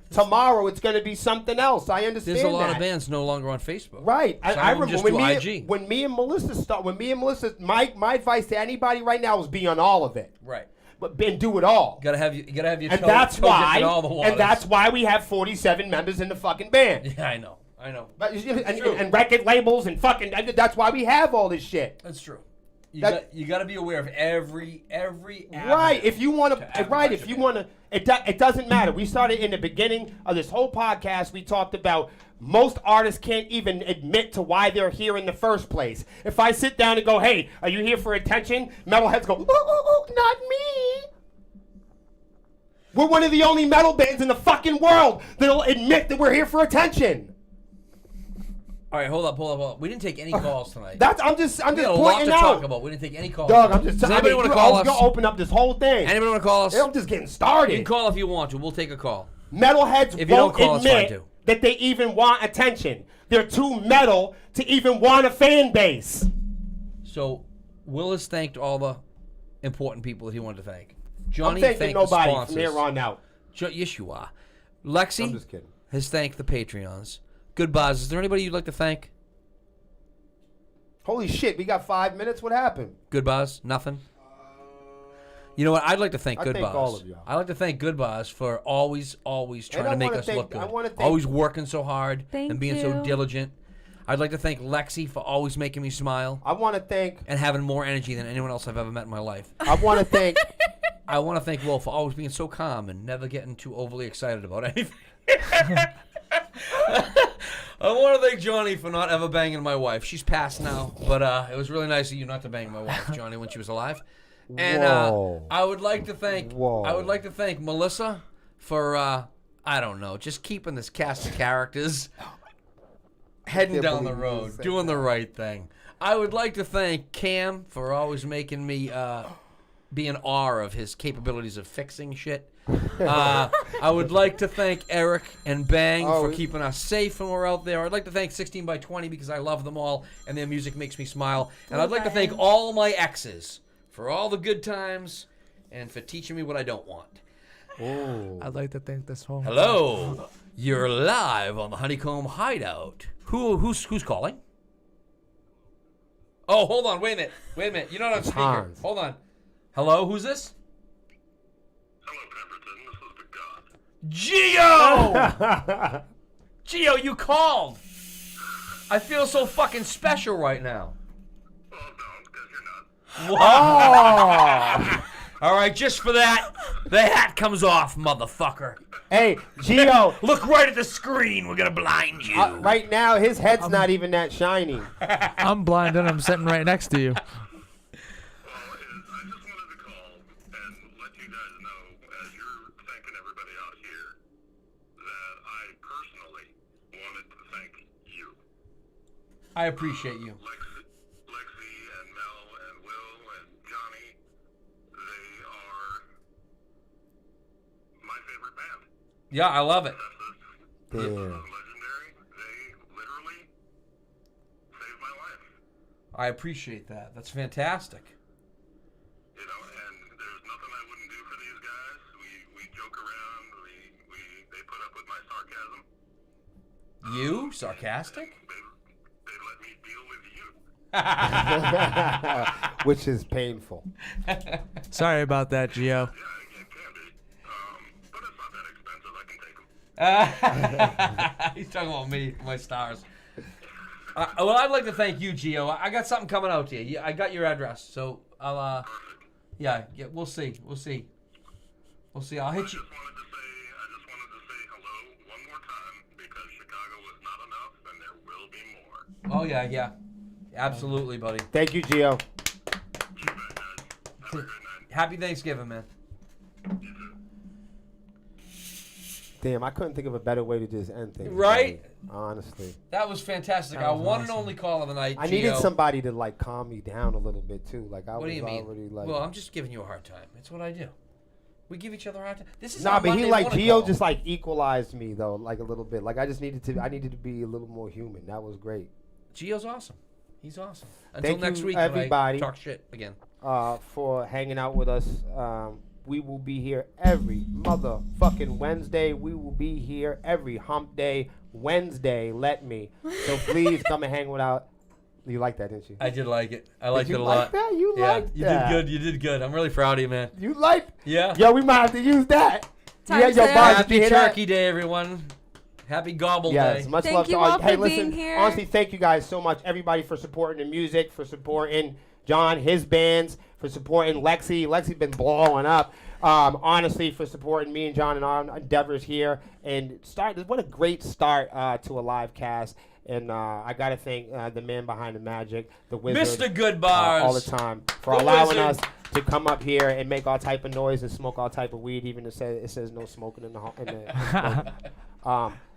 Tomorrow, it's gonna be something else. I understand There's a lot that. of bands no longer on Facebook. Right. Some I of them remember just when do me, IG. when me and Melissa, my advice to anybody right now is be on all of it, Right. but do it all. You gotta have your And toe, that's toe dipped why, in all the waters. and that's why we have 47 members in the fucking band. Yeah, I know. But, and, True. and record labels and fucking, that's why we have all this shit. That's true. You That- got to be aware of every Right. avenue If you want to to, advertise right. If your you band. want to, it doesn't matter. We started in the beginning of this whole podcast. We talked about most artists can't even admit to why they're here in the first place. If I sit down and go, "Hey, are you here for attention?" Metalheads go, "Oh, not me." We're one of the only metal bands in the fucking world that'll admit that we're here for attention. All right, hold up. We didn't take any calls tonight. I'm just we had a lot pointing to out. talk about. We didn't take any calls. Dog, I'm just. Does anybody want to call us? Gonna open up this whole thing. Anybody want to call us? I'm just getting You started. can call if you want to. We'll take a call. Metalheads If you don't won't call, it's fine admit too. that they even want attention. They're too metal to even want a fan base. So, Will has thanked all the important people that he wanted to thank. I'm Johnny thanking thanked nobody the sponsors. from here on out. Yes, you are. Lexi I'm just kidding. has thanked the Patreons. Good buzz. Is there anybody you'd like to thank? Holy shit, we got 5 minutes. What happened? Good buzz? Nothing? You know what? I'd like to thank I Good thank Buzz. all of y'all. I'd like to thank Good Buzz for always trying I to make wanna us thank- look I good. wanna thank- Always working so hard Thank and being so you. diligent. I'd like to thank Lexi for always making me smile I want to thank. and having more energy than anyone else I've ever met in my life. I want to thank. I want to thank Will for always being so calm and never getting too overly excited about anything. I want to thank Johnny for not ever banging my wife. She's passed now, but it was really nice of you not to bang my wife, Johnny, when she was alive. And Whoa. I would like to thank Whoa. I would like to thank Melissa for I don't know, just keeping this cast of characters heading can't down the believe you road, just said doing the right thing. I would like to thank Cam for always making me be in awe of his capabilities of fixing shit. I would like to thank Eric and Bang for keeping us safe when we're out there. I'd like to thank 16 by 20 because I love them all and their music makes me smile. And I'd like to thank all my exes for all the good times and for teaching me what I don't want. I'd like to thank this whole. Hello, you're live on the Honeycomb Hideout. Who's calling? Oh, hold on, wait a minute. You're not on speaker. Hans. Hold on. Hello, who's this? Hello, Pemberton. This is the God. Gio! Gio, you called. I feel so fucking special right now. Well, don't, because you're not. All right, just for that, the hat comes off, motherfucker. Hey, Gio. Look right at the screen. We're gonna blind you. Right now, his head's not even that shiny. I'm blind and I'm sitting right next to you. Well, I just wanted to call and let you guys know, as you're thanking everybody out here, that I personally wanted to thank you. I appreciate you. Lexi and Mel and Will and Johnny, they are my favorite band. Yeah, I love it. This is Damn. legendary. They literally saved my life. I appreciate that. That's fantastic. You know, and there's nothing I wouldn't do for these guys. We joke around. They put up with my sarcasm. You? Sarcastic? They let me deal with you. Which is painful. Sorry about that, Gio. Yeah, it can be. But it's not that expensive. I can take them. He's talking about me, my stars. Well, I'd like to thank you, Gio. I got something coming out to you. I got your address, so I'll. Yeah, we'll see. I'll hit you. I just wanted to say hello one more time because Chicago was not enough, and there will be more. Oh yeah, absolutely, buddy. Thank you, Gio. You bet, guys. Have a great night. Happy Thanksgiving, man. You too. Damn, I couldn't think of a better way to just end things. Right? Honestly. That was fantastic. That Our was one and awesome. only call of the night. I Gio. needed somebody to like calm me down a little bit too. Like I What was do you mean? already like. Well, I'm just giving you a hard time. It's what I do. We give each other a hard time. This is Nah, our but he Monday like morning Gio call. just like equalized me though, like a little bit. Like I needed to be a little more human. That was great. Gio's awesome. He's awesome. Until Thank next you, week, when I everybody. talk shit again. For hanging out with us. We will be here every motherfucking Wednesday. We will be here every hump day Wednesday. Let me. So please come and hang with us. You like that, didn't you? I did like it. I liked Did it you a like lot. that? You yeah, liked you that. did good. You did good. I'm really proud of you, man. You like? Yeah. Yo, we might have to use that. Time's your up. bars, did you Happy hear that? Turkey Day, everyone. Happy Gobble Yes, Day. much Thank love to you all. all Hey, for listen. being here. Honestly, thank you guys so much, everybody, for supporting the music, for supporting John, his bands, for supporting Lexi. Lexi's been blowing up. Honestly, for supporting me and John and our endeavors here, and what a great start to a live cast. And I gotta thank the man behind the magic, the wizard, Mr. Good Bars. all the time for The allowing wizard. us to come up here and make all type of noise and smoke all type of weed. Even it says no smoking in the.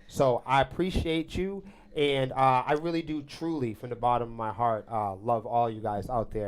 So I appreciate you, And I really do truly, from the bottom of my heart, love all you guys out there.